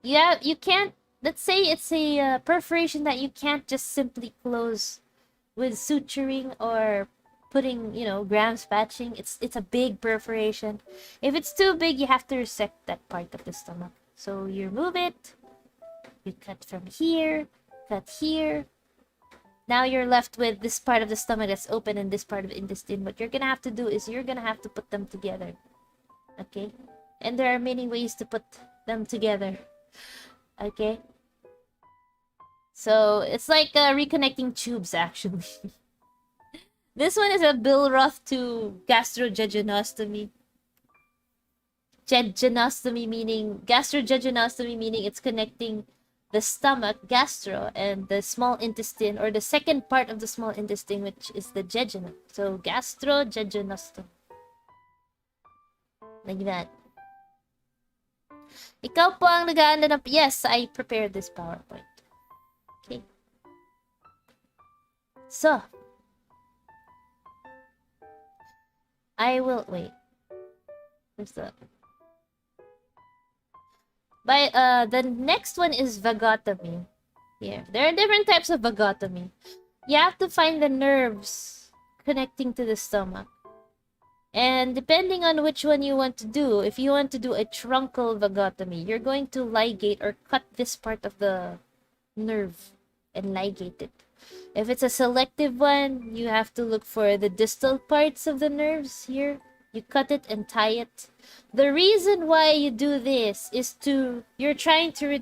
You can't. Let's say it's a perforation that you can't just simply close with suturing or putting, grams patching. It's a big perforation. If it's too big, you have to resect that part of the stomach. So you remove it. You cut from here, cut here. Now you're left with this part of the stomach that's open and this part of the intestine. What you're gonna have to do is you're gonna have to put them together. Okay? And there are many ways to put them together. Okay? So it's like reconnecting tubes, actually. This one is a Bill Roth to gastrojejenostomy. Jejenostomy meaning gastrojejenostomy meaning it's connecting the stomach, gastro, and the small intestine, or the second part of the small intestine, which is the jejunum. So gastrojejenostomy. Like that. Ikaw po ang nag-aanda ng... Yes, I prepared this PowerPoint. Okay. So, I will... Wait. Where's the... the next one is vagotomy. Here. There are different types of vagotomy. You have to find the nerves connecting to the stomach. And depending on which one you want to do, if you want to do a truncal vagotomy, you're going to ligate or cut this part of the nerve and ligate it. If it's a selective one, you have to look for the distal parts of the nerves here. You cut it and tie it. The reason why you do this is you're trying to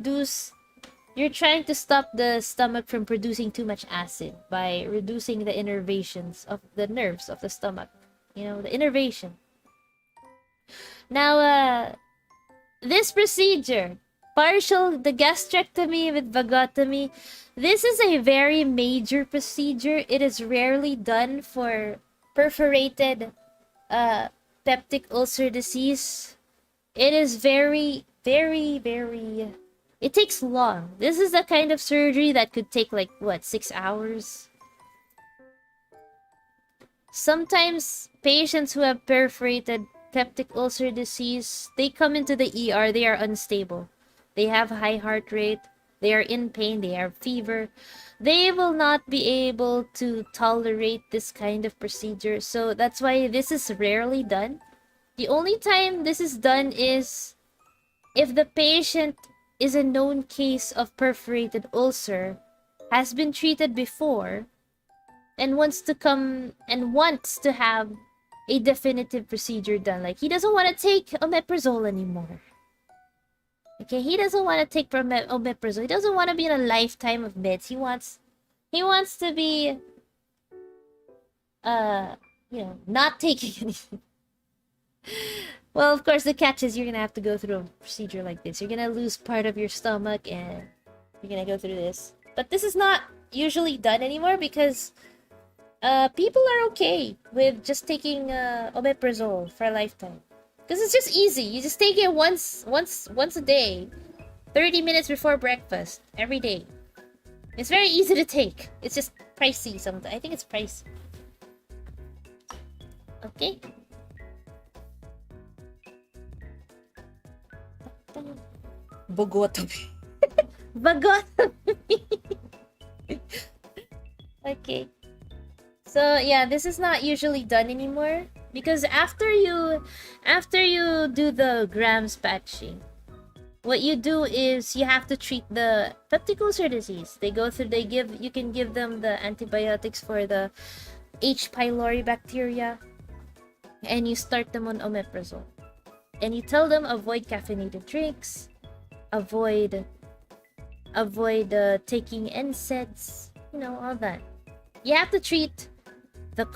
stop the stomach from producing too much acid by reducing the innervations of the nerves of the stomach. The innervation. Now, this procedure, the gastrectomy with vagotomy, this is a very major procedure. It is rarely done for perforated peptic ulcer disease. It is very, very, very... It takes long. This is the kind of surgery that could take 6 hours? Sometimes patients who have perforated peptic ulcer disease, they come into the ER, they are unstable. they have high heart rate, they are in pain, they have fever, they will not be able to tolerate this kind of procedure. So that's why this is rarely done. The only time this is done is if the patient is a known case of perforated ulcer, has been treated before, and wants to have a definitive procedure done. Like, he doesn't want to take omeprazole anymore. Okay, he doesn't want to take omeprazole. He doesn't want to be in a lifetime of meds. He wants to be not taking anything. Well, of course, the catch is you're gonna have to go through a procedure like this. You're gonna lose part of your stomach and you're gonna go through this. But this is not usually done anymore because people are okay with just taking omeprazole for a lifetime. Because it's just easy. You just take it once a day. 30 minutes before breakfast. Every day. It's very easy to take. It's just pricey sometimes. I think it's pricey. Okay. Bogotomy. Bogotomy. Okay. So yeah, this is not usually done anymore because after you do the grams patching, what you do is you have to treat the peptic ulcer disease. You can give them the antibiotics for the H. pylori bacteria, and you start them on omeprazole. And you tell them avoid caffeinated drinks, avoid taking NSAIDs, all that. You have to treat the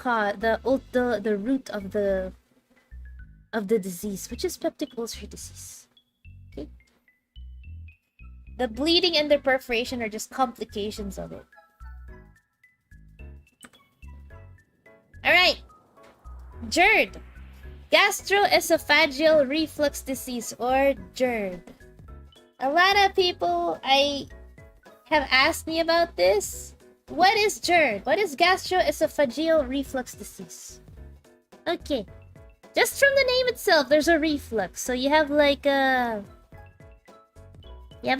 root of the disease, which is peptic ulcer disease. Okay? The bleeding and the perforation are just complications of it. All right. GERD. Gastroesophageal reflux disease, or GERD. A lot of people have asked me about this. What is GERD? What is gastroesophageal reflux disease? Okay. Just from the name itself, there's a reflux. So you have a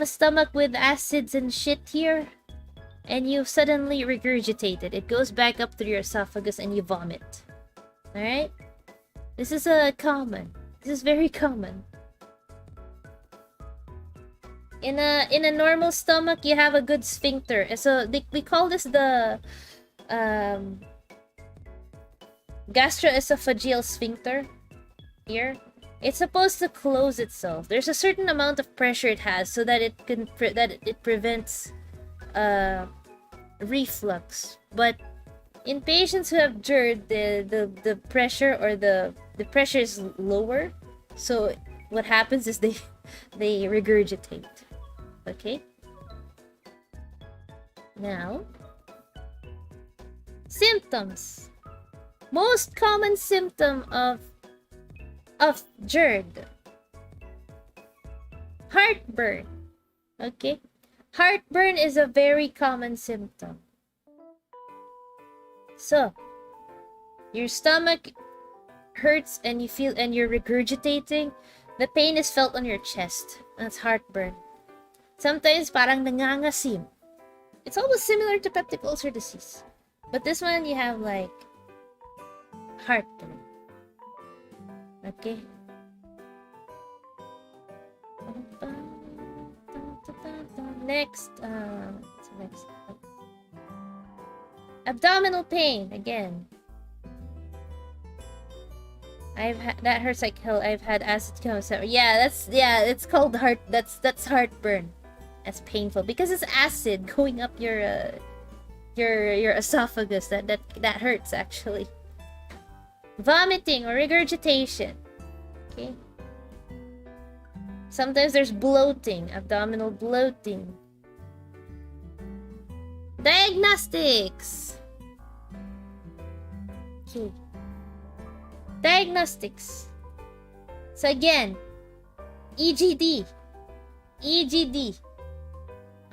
stomach with acids and shit here, and you suddenly regurgitate it. It goes back up through your esophagus and you vomit. Alright? This is common. This is very common. In a normal stomach, you have a good sphincter. So we call this the gastroesophageal sphincter. Here, it's supposed to close itself. There's a certain amount of pressure it has, so that it prevents reflux. But in patients who have GERD, the pressure or the pressure is lower. So what happens is they regurgitate. Okay. Now, symptoms. Most common symptom of GERD. Heartburn. Okay. Heartburn is a very common symptom. So, your stomach hurts and you're regurgitating. The pain is felt on your chest. That's heartburn. Sometimes parang nangangasim. It's almost similar to peptic ulcer disease. But this one you have heartburn. Okay. Next, abdominal pain again. That hurts like hell. I've had acid come. It's called that's heartburn. That's painful because it's acid going up your esophagus. That hurts actually. Vomiting or regurgitation. Okay. Sometimes there's bloating, abdominal bloating. Diagnostics. Okay. Diagnostics. So again, EGD.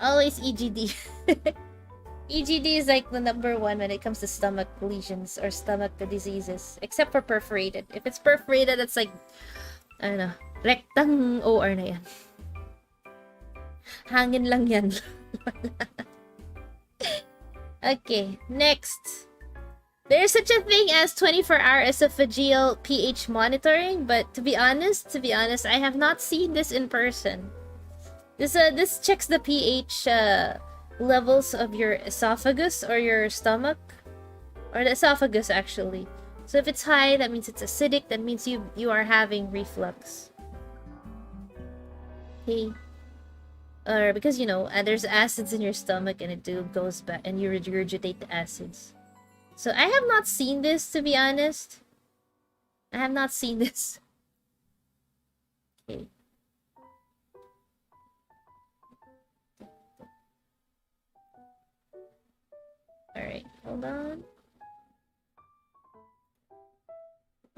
Always EGD. EGD is like the number one when it comes to stomach lesions or stomach diseases, except for perforated. If it's perforated, it's like, I don't know, rectang OR na yan. Hangin lang yan. Okay, next. There's such a thing as 24-hour esophageal pH monitoring, but to be honest, I have not seen this in person. This checks the pH levels of your esophagus or your stomach, or the esophagus actually. So if it's high, that means it's acidic. That means you are having reflux. Okay. Or because there's acids in your stomach and it goes back and you regurgitate the acids. So I have not seen this, to be honest. I have not seen this. Okay. Alright, hold on.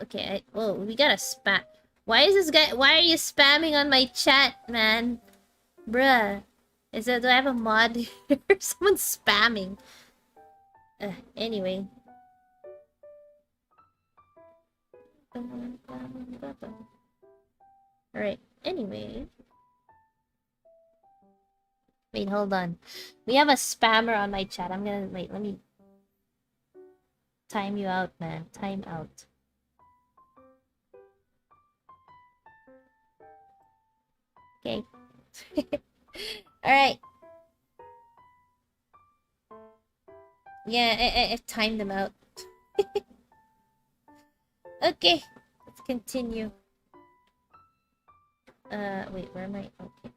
Okay, we got a spam. Why are you spamming on my chat, man? Bruh. Do I have a mod here? Someone's spamming. Anyway. Alright, anyway. Wait, hold on. We have a spammer on my chat. Wait, let me time you out, man. Time out. Okay. Alright. Yeah, I timed them out. Okay, let's continue. Wait, where am I? Okay.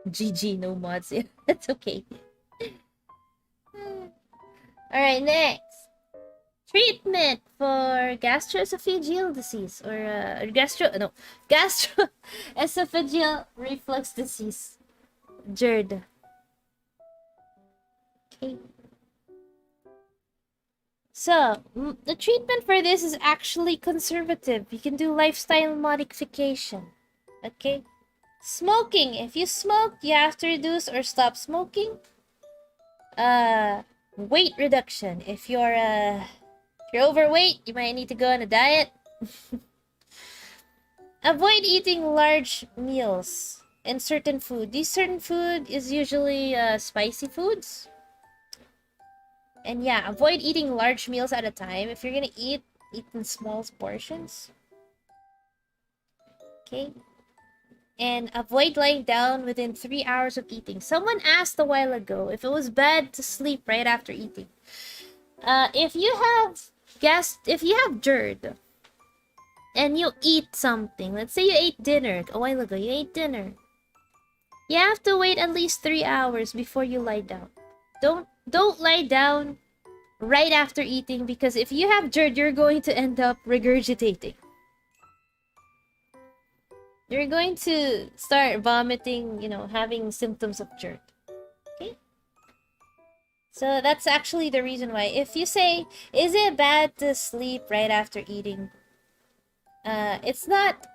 GG, no mods. Yeah, that's okay. Alright, next. Treatment for gastroesophageal disease or gastroesophageal reflux disease. GERD. Okay. So, the treatment for this is actually conservative. You can do lifestyle modification. Okay? Smoking. If you smoke, you have to reduce or stop smoking. Weight reduction. If you're overweight, you might need to go on a diet. Avoid eating large meals and certain food. This certain food is usually spicy foods. And yeah, avoid eating large meals at a time. If you're gonna eat in small portions. Okay. And avoid lying down within 3 hours of eating. Someone asked a while ago if it was bad to sleep right after eating. If you have GERD and you eat something, let's say you ate dinner a while ago, you have to wait at least 3 hours before you lie down. Don't lie down right after eating, because if you have GERD, you're going to end up regurgitating. You're going to start vomiting, having symptoms of GERD. Okay? So that's actually the reason why. If you say, is it bad to sleep right after eating? It's not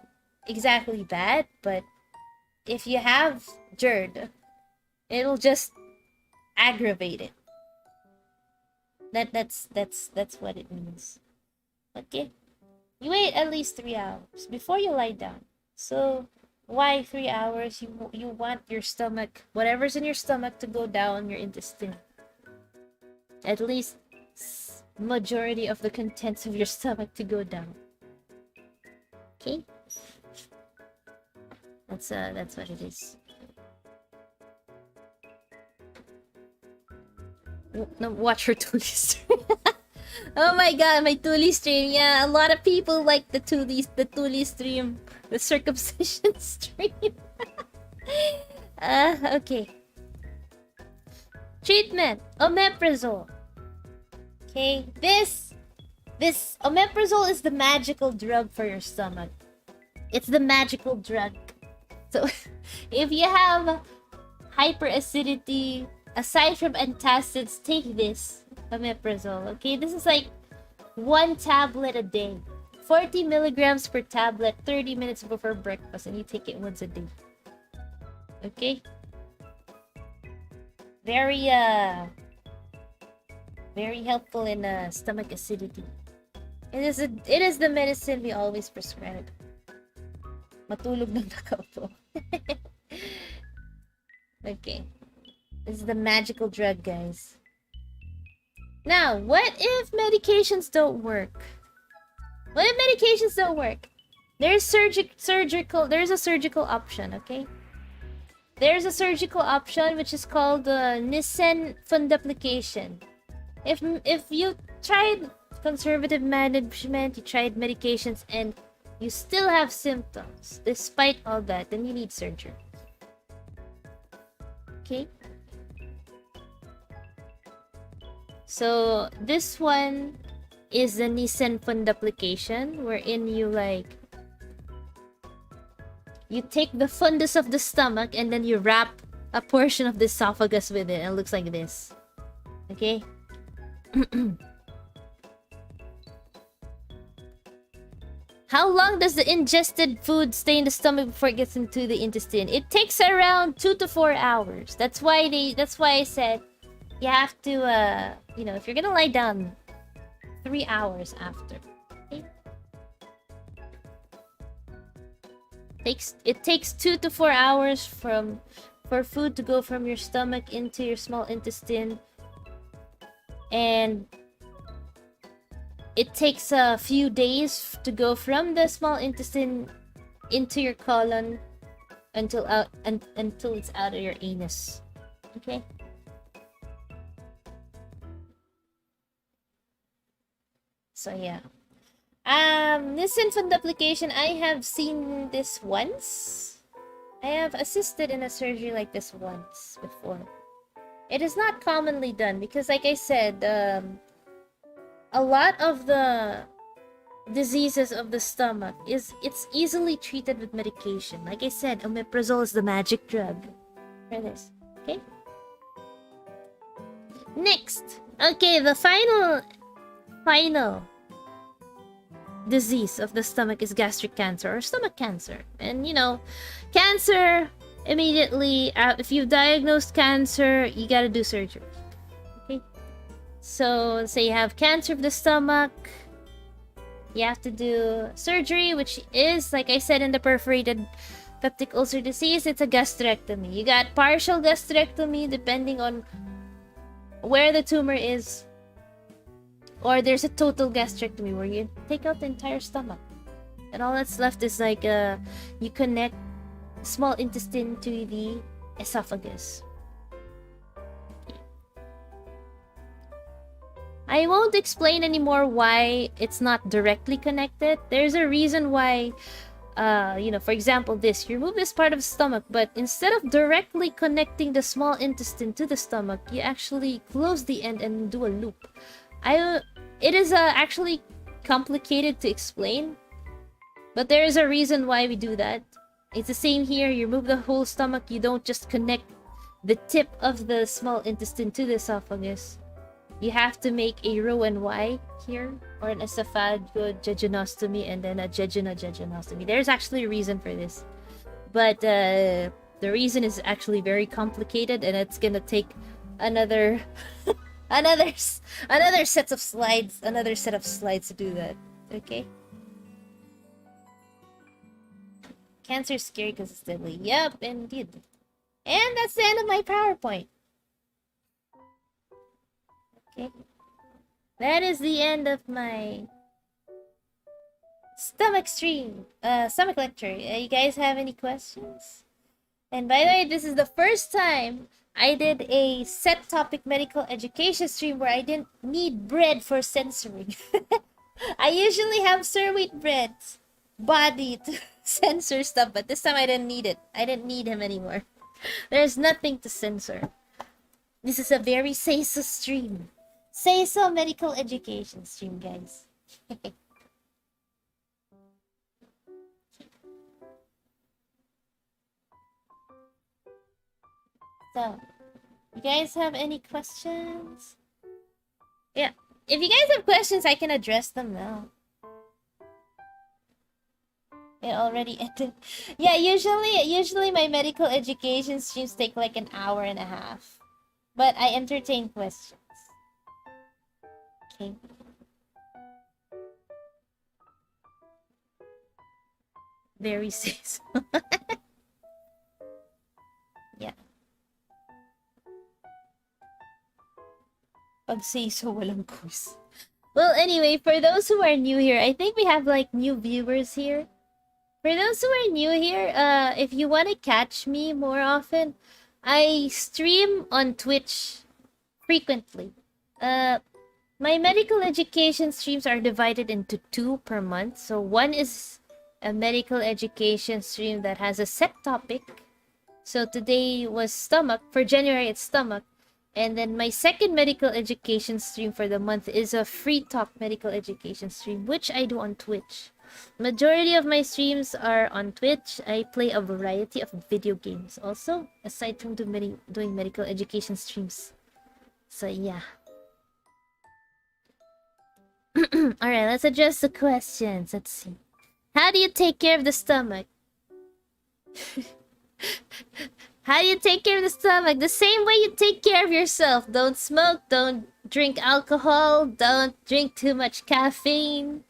exactly bad, but if you have GERD, it'll just aggravate it. That's what it means. Okay? You wait at least 3 hours before you lie down. So why 3 hours? You want your stomach, whatever's in your stomach, to go down your intestine. At least majority of the contents of your stomach to go down. Okay? That's what it is. No, watch her Tuli stream. Oh my god, my Tuli stream. Yeah, a lot of people like the Tuli stream. The circumcision stream. Okay. Treatment. Omeprazole. Okay, this omeprazole is the magical drug for your stomach. It's the magical drug. So, if you have hyperacidity, aside from antacids, take this omeprazole. Okay, this is like 1 tablet a day. 40 milligrams per tablet, 30 minutes before breakfast, and you take it once a day. Okay? Very helpful in stomach acidity. It is the medicine we always prescribe. Matulog ng nakaupo. Okay. This is the magical drug, guys. Now, what if medications don't work? What if medications don't work? There's there's a surgical option, okay? There's a surgical option which is called Nissen fundoplication. If you tried conservative management, you tried medications, and you still have symptoms, despite all that, then you need surgery. Okay? So this one is the Nissen fundoplication, wherein you take the fundus of the stomach and then you wrap a portion of the esophagus with it, and it looks like this. Okay? How long does the ingested food stay in the stomach before it gets into the intestine? It takes around 2 to 4 hours. That's why I said you have to if you're gonna lie down, 3 hours after. Okay? It takes 2 to 4 hours for food to go from your stomach into your small intestine, and it takes a few days to go from the small intestine into your colon until it's out of your anus. Okay? So yeah. This infant application, I have seen this once. I have assisted in a surgery like this once before. It is not commonly done because, like I said, a lot of the diseases of the stomach it's easily treated with medication. Like I said, omeprazole is the magic drug for this. Okay. Next, okay, the final disease of the stomach is gastric cancer or stomach cancer. And cancer, immediately if you've diagnosed cancer, you gotta do surgery. Okay, so say you have cancer of the stomach, you have to do surgery, which is, like I said, in the perforated peptic ulcer disease, it's a gastrectomy. You got partial gastrectomy depending on where the tumor is, or there's a total gastrectomy where you take out the entire stomach. And all that's left is you connect small intestine to the esophagus. I won't explain anymore why it's not directly connected. There's a reason why, for example, you remove this part of the stomach, but instead of directly connecting the small intestine to the stomach, you actually close the end and do a loop. It is actually complicated to explain, but there is a reason why we do that. It's the same here. You remove the whole stomach. You don't just connect the tip of the small intestine to the esophagus. You have to make a row and Y here, or an esophagojejunostomy and then a jejunojejunostomy. There's actually a reason for this, but the reason is actually very complicated, and it's gonna take another another set of slides to do that. Okay. Cancer is scary because it's deadly. Yep, indeed. And that's the end of my PowerPoint. Okay. That is the end of my stomach lecture. You guys have any questions? And by the way, this is the first time I did a set topic medical education stream where I didn't need bread for censoring. I usually have sir-wheat bread's body to censor stuff, but this time I didn't need it. I didn't need him anymore. There's nothing to censor. This is a very say-so stream. Say-so medical education stream, guys. So, you guys have any questions? Yeah, if you guys have questions, I can address them now. It already ended. Yeah, usually my medical education streams take like an hour and a half. But I entertain questions. Okay. Very says. Yeah. Pag say so, walang course. Well, anyway, for those who are new here, I think we have like new viewers here. For those who are new here, if you want to catch me more often, I stream on Twitch frequently. Uh, my medical education streams are divided into two per month. So one is a medical education stream that has a set topic. So today was stomach. For January, it's stomach. And then my second medical education stream for the month is a free talk medical education stream, which I do on Twitch. Majority of my streams are on Twitch. I play a variety of video games also, aside from doing medical education streams. So yeah. Alright, let's address the questions. Let's see. How do you take care of the stomach? How do you take care of the stomach? The same way you take care of yourself. Don't smoke, don't drink alcohol, don't drink too much caffeine.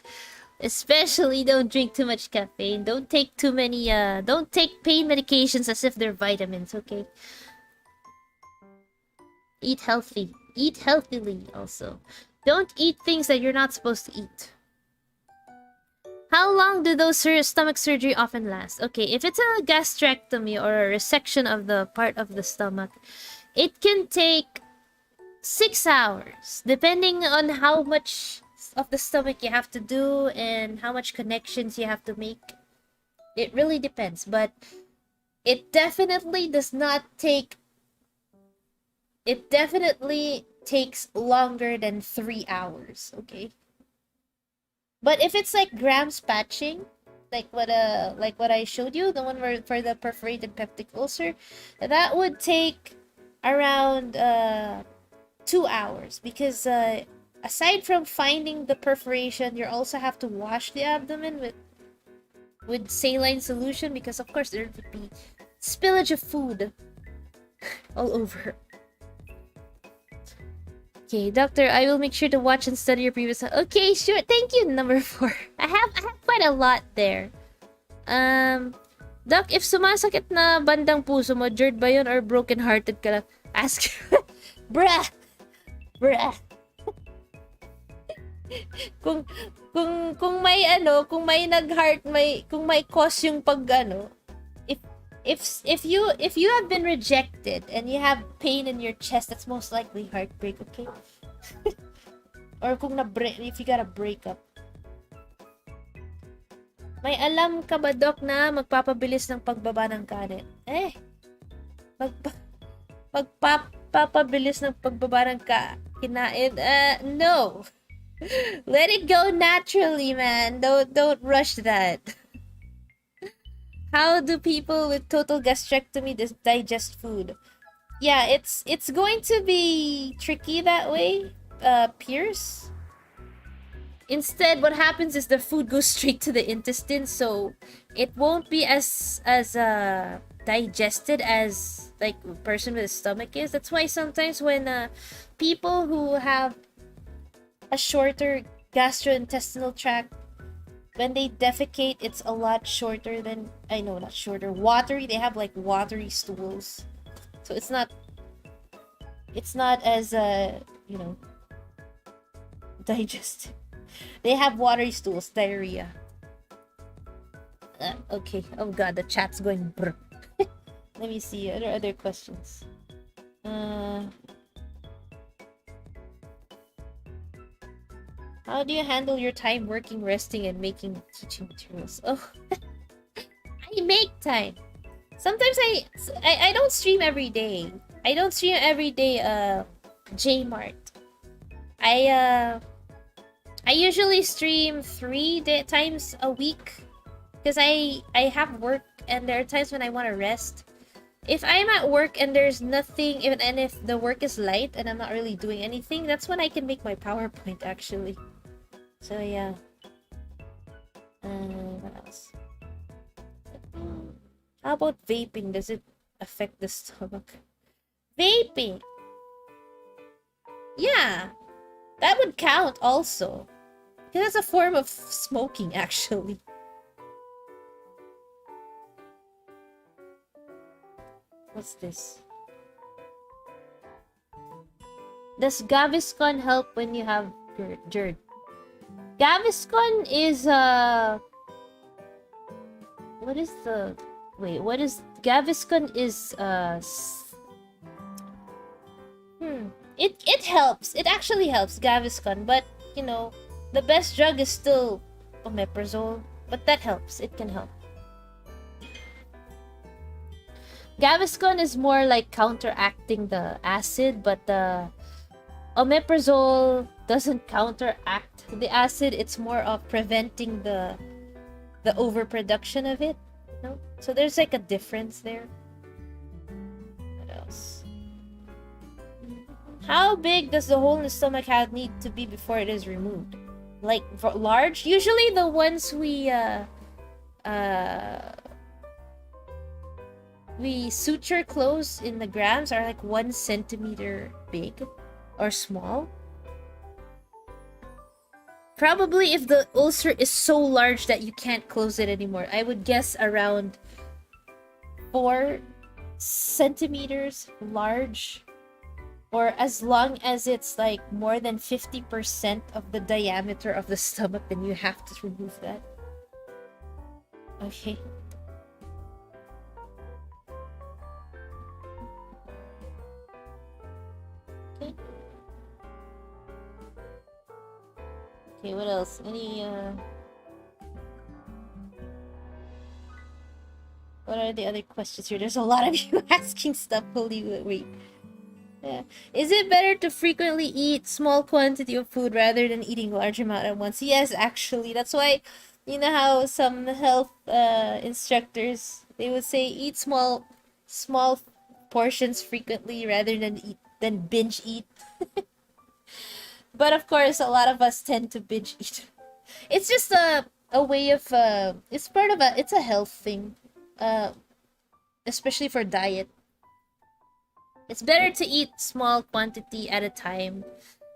Especially don't drink too much caffeine. Don't take too many don't take pain medications as if they're vitamins, okay? Eat healthy. Eat healthily also. Don't eat things that you're not supposed to eat. How long do those stomach surgery often last? Okay, if it's a gastrectomy or a resection of the part of the stomach, it can take 6 hours, depending on how much of the stomach you have to do and how much connections you have to make. It really depends, but it definitely does not take... It definitely takes longer than 3 hours, okay? But if it's like gram patching, like what I showed you, the one where for the perforated peptic ulcer, that would take around 2 hours, because aside from finding the perforation, you also have to wash the abdomen with saline solution, because of course there would be spillage of food all over. Okay, doctor, I will make sure to watch and study your previous... Okay, sure. Thank you, number 4. I have quite a lot there. Doc, if sumasakit na bandang puso mo, GERD ba yun or broken-hearted ka lang? Ask... Bruh! Bruh! kung may kung may nag-heart, kung may cause yung pag if you have been rejected and you have pain in your chest, that's most likely heartbreak, okay? Or if you got a breakup. May alam ka ba, Doc, na magpapabilis ng pagbaba ng kanin? Magpapabilis ng pagbaba ng kinain? No. Let it go naturally, man. Don't rush that. How do people with total gastrectomy digest food? Yeah, it's going to be tricky that way, Pierce. Instead, what happens is the food goes straight to the intestine, so it won't be as digested as like a person with a stomach is. That's why sometimes when people who have a shorter gastrointestinal tract, when they defecate, it's a lot shorter than... I know, not shorter. Watery. They have, like, watery stools. So it's not as, digested. They have watery stools. Diarrhea. Okay. Oh, God. The chat's going brr. Let me see. Are there other questions? How do you handle your time working, resting, and making teaching materials? Oh, I make time. Sometimes I don't stream every day. I don't stream every day. Jmart. I usually stream 3 times a week, because I have work and there are times when I want to rest. If I'm at work and there's nothing, and if the work is light and I'm not really doing anything, that's when I can make my PowerPoint, actually. So yeah. What else? How about vaping? Does it affect the stomach? Vaping! Yeah! That would count also. Because that's a form of smoking, actually. What's this? Does Gaviscon help when you have GERD? Gaviscon is what is the what is Gaviscon is it helps. It actually helps, Gaviscon, but you know, the best drug is still omeprazole, but that helps. It can help. Gaviscon is more like counteracting the acid, but the omeprazole doesn't counteract the acid. It's more of preventing the overproduction of it. You know? So there's like a difference there. What else? How big does the hole in the stomach need to be before it is removed? Like large? Usually the ones we suture close in the grams are like 1 centimeter big or small. Probably if the ulcer is so large that you can't close it anymore, I would guess around 4 centimeters large. Or as long as it's like more than 50% of the diameter of the stomach, then you have to remove that. Okay. Okay, what else? What are the other questions here? There's a lot of you asking stuff. Holy wait. Yeah. Is it better to frequently eat small quantity of food rather than eating large amount at once? Yes, actually. That's why, you know how some health instructors, they would say eat small portions frequently rather than binge eat. But of course, a lot of us tend to binge eat. It's just a way of it's part of it's a health thing, especially for diet. It's better to eat small quantity at a time,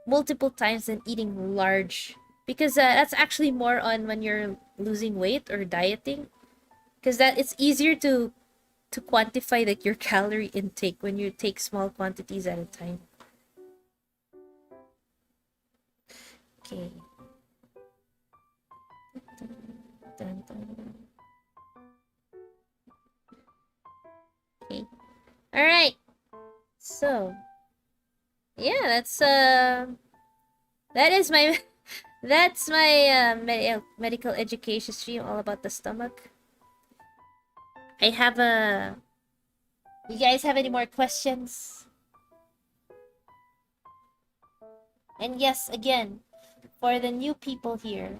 multiple times than eating large, because that's actually more on when you're losing weight or dieting, because that it's easier to quantify like your calorie intake when you take small quantities at a time. Okay. Okay. All right. So, yeah, that is my that's my medical education stream all about the stomach. I have a You guys have any more questions? And yes, again, for the new people here,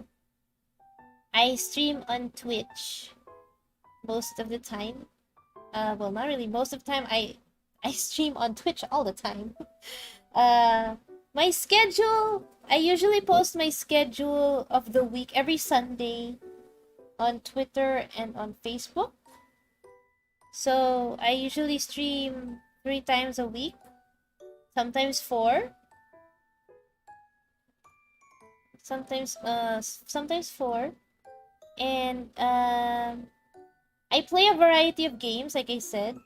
I stream on Twitch most of the time. Well, not really most of the time. I stream on Twitch all the time. My schedule, I usually post my schedule of the week every Sunday on Twitter and on Facebook. So I usually stream 3 times a week, sometimes 4. Sometimes 4. And I play a variety of games, like I said.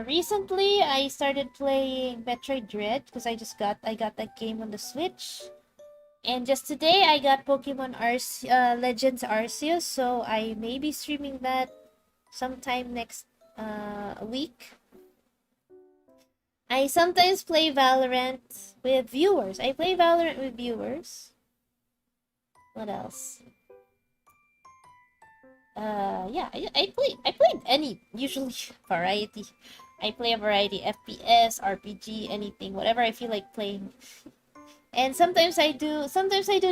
Recently I started playing Metroid Dread because I got that game on the Switch. And just today I got Pokemon Legends Arceus, so I may be streaming that sometime next week. I sometimes play Valorant with viewers. I play Valorant with viewers. What else? Yeah, I played any, usually variety. I play a variety, FPS, RPG, anything, whatever I feel like playing. And sometimes I do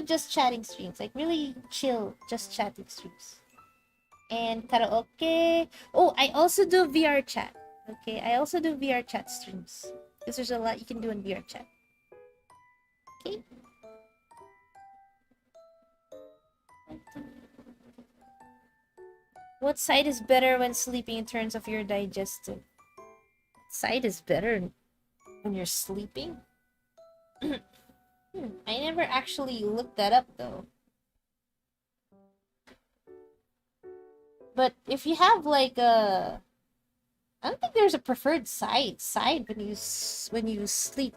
just chatting streams, like really chill, just chatting streams. And karaoke. Oh, I also do VR chat. Okay, I also do VR chat streams. Because there's a lot you can do in VR chat. Okay. What side is better when sleeping in terms of your digestive? What side is better when you're sleeping? I never actually looked that up though. But if you have like a I don't think there's a preferred side when when you sleep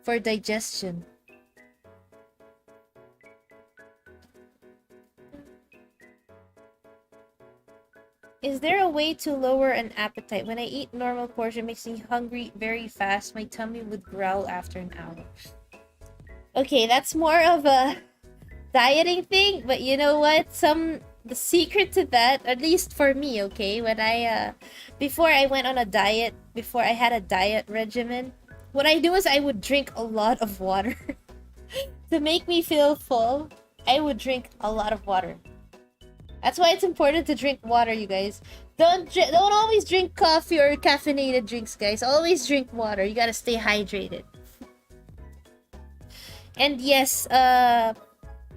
for digestion. Is there a way to lower an appetite? When I eat normal portion, it makes me hungry very fast. My tummy would growl after an hour. Okay, that's more of a dieting thing, but you know what? The secret to that, at least for me, okay, when I before I went on a diet, before I had a diet regimen, what I do is I would drink a lot of water to make me feel full. I would drink a lot of water. That's why it's important to drink water, you guys. Don't always drink coffee or caffeinated drinks, guys. Always drink water. You gotta stay hydrated. And yes,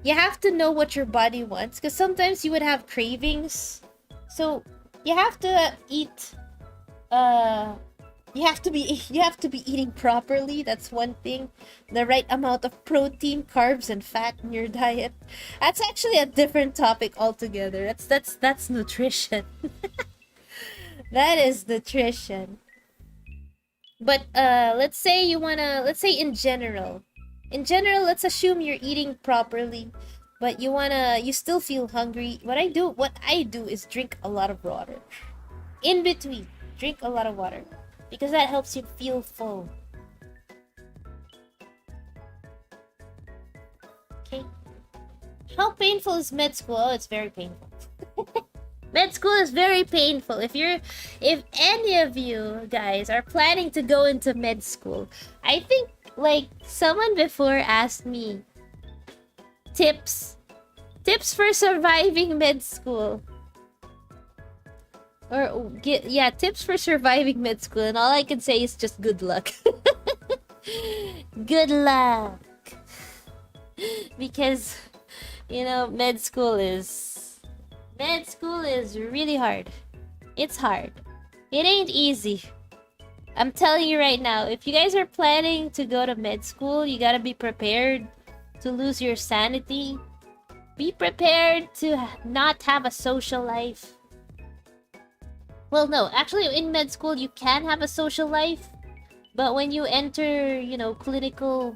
you have to know what your body wants, because sometimes you would have cravings. So you have to eat. You have to be eating properly. That's one thing. The right amount of protein, carbs, and fat in your diet. That's actually a different topic altogether. That's nutrition. That is nutrition. But let's say in general. In general, let's assume you're eating properly, but you still feel hungry. What I do is drink a lot of water. In between, drink a lot of water. Because that helps you feel full. Okay. How painful is med school? Oh, it's very painful. Med school is very painful. If any of you guys are planning to go into med school, I think like someone before asked me tips for surviving med school. Or tips for surviving med school, and all I can say is just good luck. Good luck. Because med school is really hard. It's hard. It ain't easy. I'm telling you right now, if you guys are planning to go to med school, you gotta be prepared to lose your sanity. Be prepared to not have a social life. Well, no, actually, in med school, you can have a social life, but when you enter, clinicals,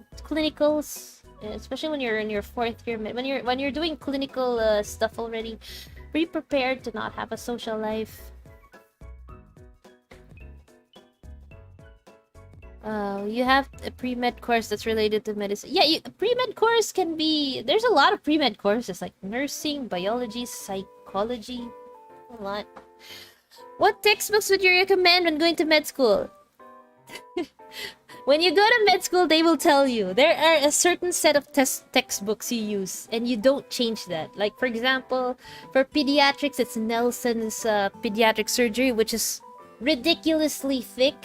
especially when you're in your fourth year, when you're doing clinical stuff already, be prepared to not have a social life. You have a pre-med course that's related to medicine. Yeah, a pre-med course can be. There's a lot of pre-med courses like nursing, biology, psychology, a lot. What textbooks would you recommend when going to med school? When you go to med school, they will tell you there are a certain set of textbooks you use, and you don't change that. Like, for example, for pediatrics, it's Nelson's pediatric surgery, which is ridiculously thick.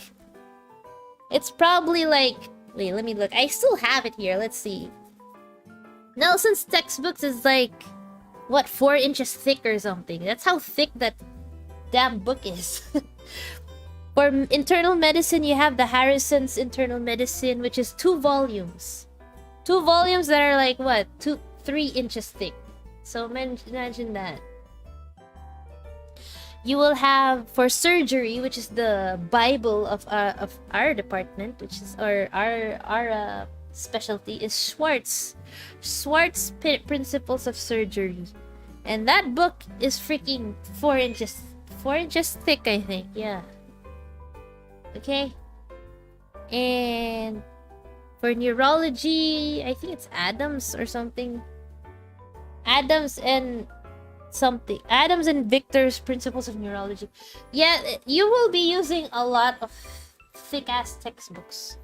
It's probably like... Wait, let me look. I still have it here. Let's see. Nelson's textbooks is like... What, 4 inches thick or something? That's how thick that damn book is. For internal medicine, you have the Harrison's Internal Medicine, which is 2 volumes. 2 volumes that are like, what? 3 inches thick. So imagine that. You will have, for surgery, which is the Bible of our department, which is our specialty, is Schwartz. Schwartz Principles of Surgery. And that book is freaking 4 inches thick, I think. Yeah. Okay. And for neurology, I think it's Adams or something. Adams and Victor's Principles of Neurology. Yeah, you will be using a lot of thick-ass textbooks.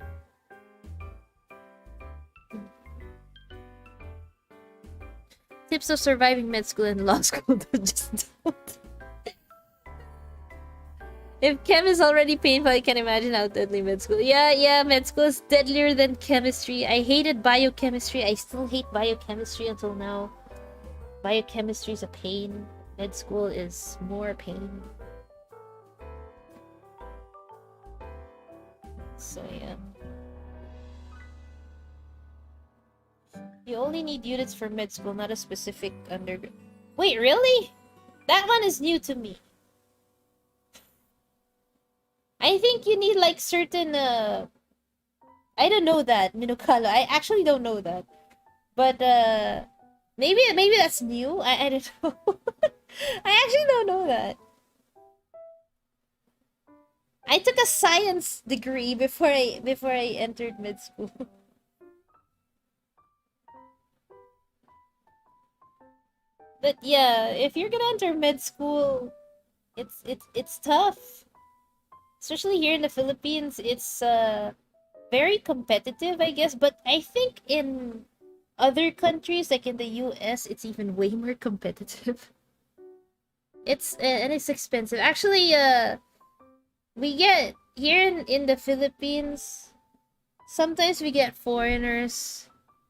Tips of surviving med school and law school. Just don't. If chem is already painful, I can imagine how deadly med school. Yeah, med school is deadlier than chemistry. I hated biochemistry. I still hate biochemistry until now. Biochemistry is a pain. Med school is more pain. So yeah. You only need units for med school, not a specific undergrad. Wait, really? That one is new to me. I think you need like certain I don't know that, Minokalo. I actually don't know that. But maybe that's new. I don't know. I actually don't know that. I took a science degree before I entered med school. But yeah, if you're gonna enter med school, it's tough. Especially here in the Philippines, it's very competitive, I guess. But I think in other countries, like in the US, it's even way more competitive. It's and it's expensive. Actually, we get here in the Philippines, sometimes we get foreigners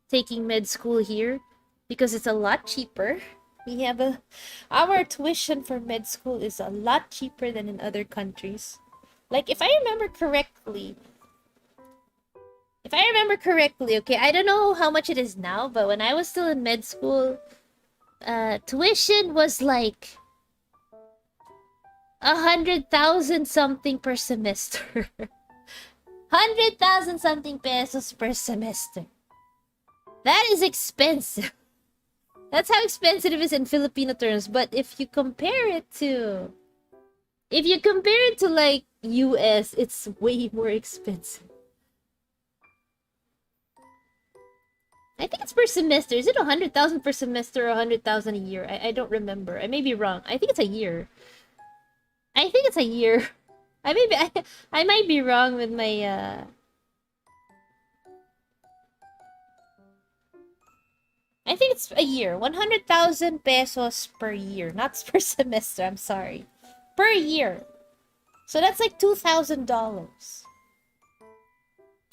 taking med school here because it's a lot cheaper. We have a Our tuition for med school is a lot cheaper than in other countries. Like if I remember correctly, okay, I don't know how much it is now, but when I was still in med school, tuition was like 100,000 something per semester. 100,000 something pesos per semester. That is expensive. That's how expensive it is in Filipino terms. But if you compare it to like US, it's way more expensive. I think it's per semester. Is it 100,000 per semester or 100,000 a year? I don't remember. I may be wrong. I think it's a year. I think it's a year. I might be wrong with my I think it's a year. 100,000 pesos per year, not per semester. I'm sorry. Per year. So that's like $2,000.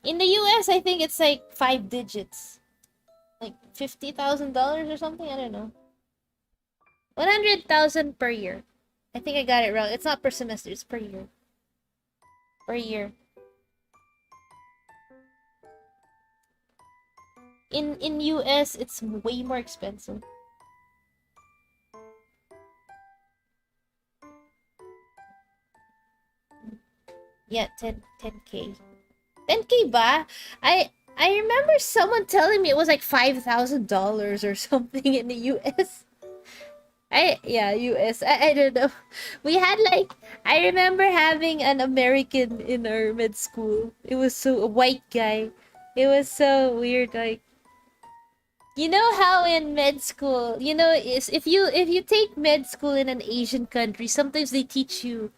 In the US, I think it's like 5 digits. Like $50,000 or something. I don't know. 100,000 per year. I think I got it wrong. It's not per semester. It's per year. Per year. In US, it's way more expensive. Yeah, 10K. 10K ba? I remember someone telling me it was like $5,000 or something in the US. US. I don't know. We had like I remember having an American in our med school. It was so a white guy. It was so weird. Like you know how in med school, is if you take med school in an Asian country, sometimes they teach you,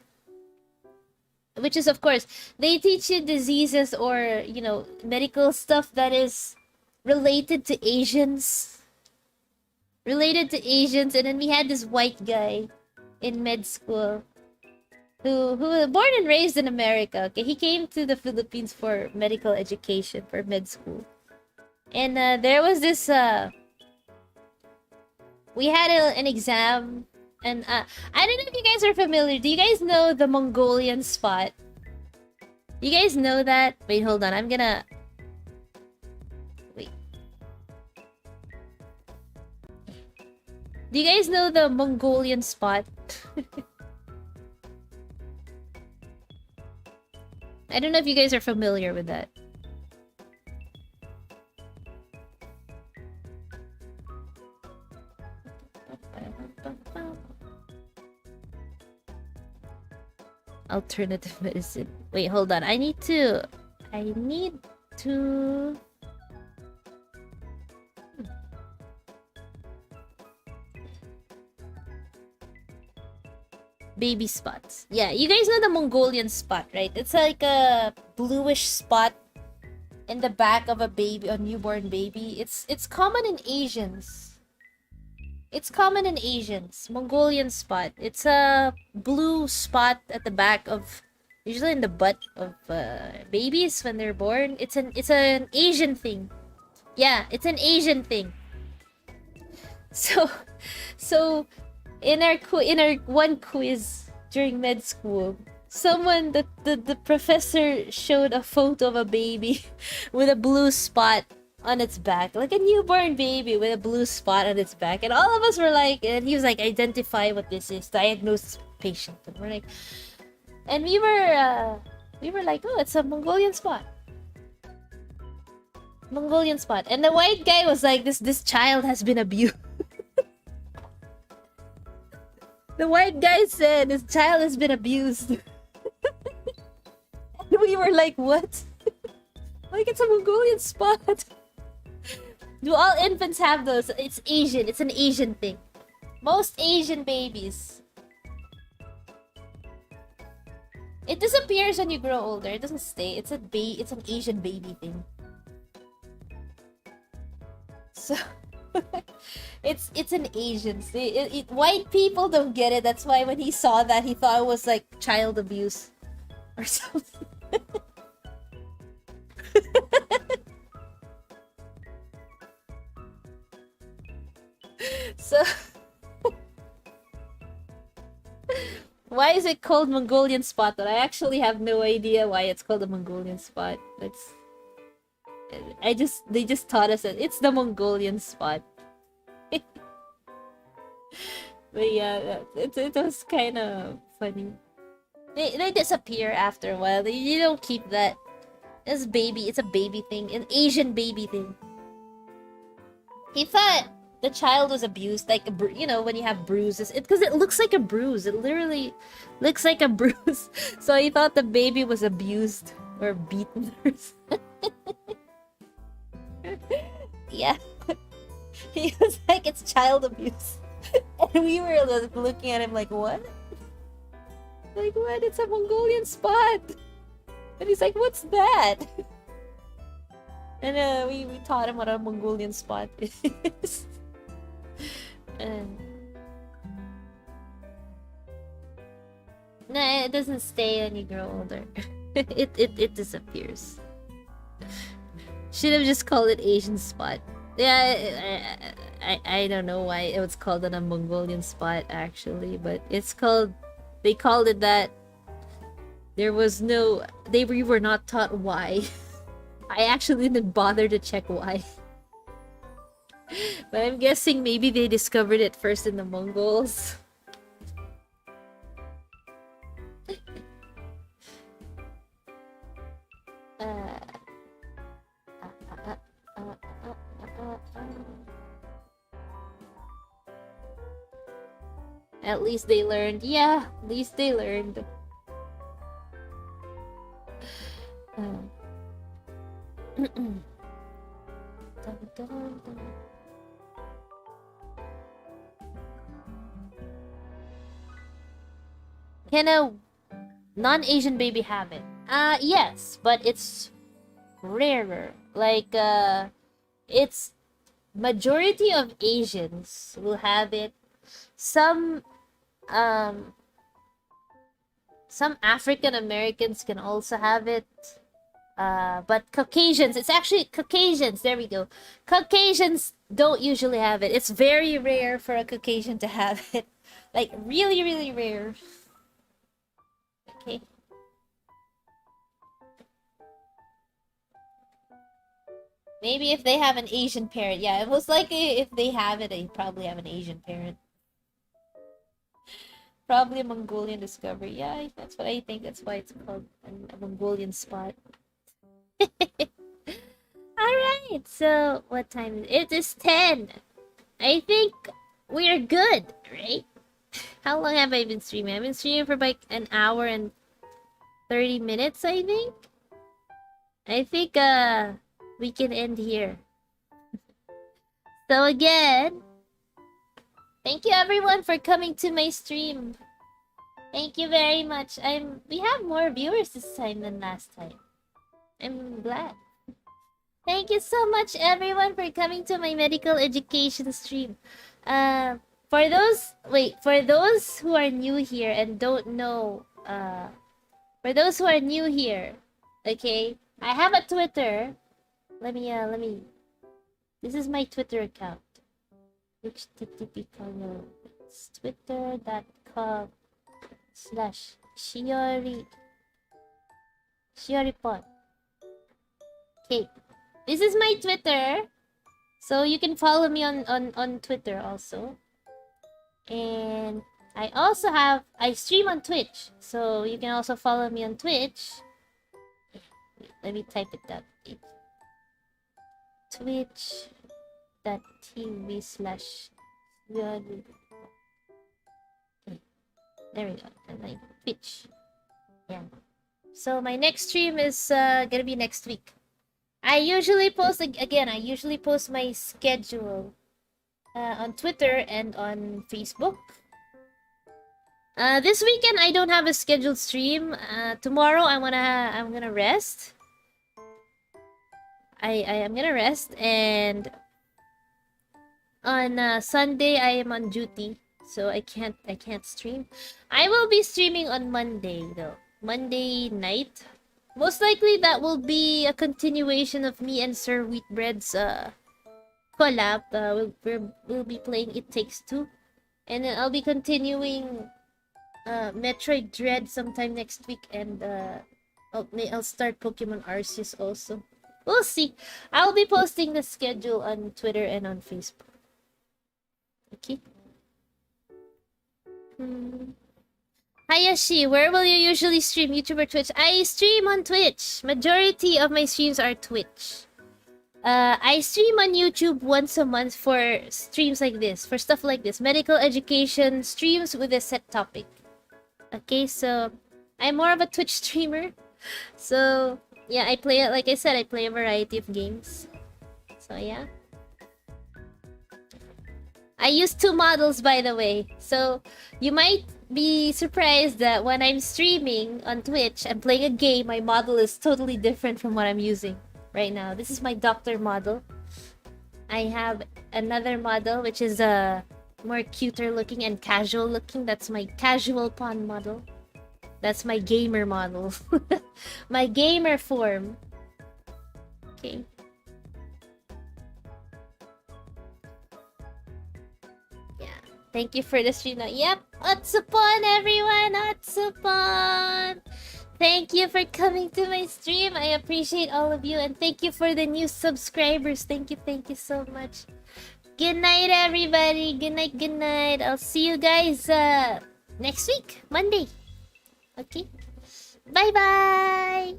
which is of course they teach you diseases or medical stuff that is related to Asians and then we had this white guy in med school who was born and raised in America. Okay, he came to the Philippines for medical education for med school, and there was this we had an exam, and I don't know if you guys are familiar. Do you guys know the Mongolian spot? You guys know that? Wait, hold on. I'm gonna wait. Do you guys know the Mongolian spot? I don't know if you guys are familiar with that. Alternative medicine. Wait, hold on. I need to baby spots. Yeah, you guys know the Mongolian spot, right? It's like a bluish spot in the back of a newborn baby. It's common in Asians. It's common in Asians. Mongolian spot. It's a blue spot at the back of, usually in the butt of babies when they're born. It's an Asian thing. Yeah, it's an Asian thing. So, in our one quiz during med school, the professor showed a photo of a baby with a blue spot on its back, like a newborn baby with a blue spot on its back, and all of us were like, and he was like, identify what this is, diagnose this patient, and we're like, And we were like, oh, it's a Mongolian spot. Mongolian spot. And the white guy was like, this child has been abused. The white guy said this child has been abused. And we were like, what? Like, it's a Mongolian spot. Do all infants have those? It's Asian. It's an Asian thing. Most Asian babies. It disappears when you grow older. It doesn't stay. It's an Asian baby thing. So it's an Asian thing. White people don't get it. That's why when he saw that, he thought it was like child abuse or something. So why is it called Mongolian spot? But I actually have no idea why it's called a Mongolian spot. They just taught us that it's the Mongolian spot. But yeah, it was kind of funny. They disappear after a while. You don't keep that. It's a baby thing, an Asian baby thing. He thought the child was abused, like when you have bruises, because it looks like a bruise. It literally looks like a bruise. So he thought the baby was abused or beaten or something. Yeah, he was like, it's child abuse, and we were looking at him like, what? Like, what? It's a Mongolian spot. And he's like, what's that? And we taught him what a Mongolian spot is. No, it doesn't stay when you grow older. It disappears. Should have just called it Asian spot. Yeah, I don't know why it was called a Mongolian spot actually, but they called it that. We were not taught why. I actually didn't bother to check why. But I'm guessing maybe they discovered it first in the Mongols. At least they learned. Yeah, at least they learned. Can a non-Asian baby have it? Yes, but it's rarer. Like, it's majority of Asians will have it. Some African Americans can also have it. But Caucasians, it's actually Caucasians, there we go. Caucasians don't usually have it. It's very rare for a Caucasian to have it. Like, really, really rare. Okay. Maybe if they have an Asian parent. Yeah, most likely if they have it, they probably have an Asian parent. Probably a Mongolian discovery. Yeah, that's what I think. That's why it's called a Mongolian spot. Alright, so what time is it? It is 10. I think we are good, right? How long have I been streaming? I've been streaming for like an hour and 30 minutes, I think. I think we can end here. So again, thank you everyone for coming to my stream. Thank you very much. We have more viewers this time than last time. I'm glad. Thank you so much everyone for coming to my medical education stream. For those who are new here and don't know, for those who are new here, okay, I have a Twitter. Let me. This is my Twitter account. It's twitter.com/shioripod. Okay, this is my Twitter, so you can follow me on Twitter also. And I stream on Twitch, so you can also follow me on Twitch. Let me type it down. Twitch.tv/. There we go. And like Twitch. Yeah. So my next stream is gonna be next week. I usually post again. I usually post my schedule on Twitter and on Facebook. This weekend I don't have a scheduled stream. Tomorrow I'm gonna rest. I am gonna rest, and on Sunday I am on duty, so I can't stream. I will be streaming on Monday though. Monday night. Most likely that will be a continuation of me and Sir Wheatbread's collab. We'll be playing It Takes Two, and then I'll be continuing Metroid Dread sometime next week, and I'll start Pokemon Arceus also. We'll see. I'll be posting the schedule on Twitter and on Facebook. Okay. Hayashi, where will you usually stream? YouTube or Twitch? I stream on Twitch. Majority of my streams are Twitch. I stream on YouTube once a month for streams like this, for stuff like this. Medical education streams with a set topic. Okay, so I'm more of a Twitch streamer. So yeah, like I said, I play a variety of games. So yeah. I use 2 models, by the way. So you might be surprised that when I'm streaming on Twitch and playing a game, my model is totally different from what I'm using right now. This is my doctor model. I have another model which is more cuter looking and casual looking. That's my casual pawn model. That's my gamer model. My gamer form. Okay. Yeah. Thank you for the stream. Yep. Otsupon, everyone. Otsupon. Thank you for coming to my stream. I appreciate all of you. And thank you for the new subscribers. Thank you so much. Good night, everybody. Good night. I'll see you guys next week, Monday. Okay. Bye-bye.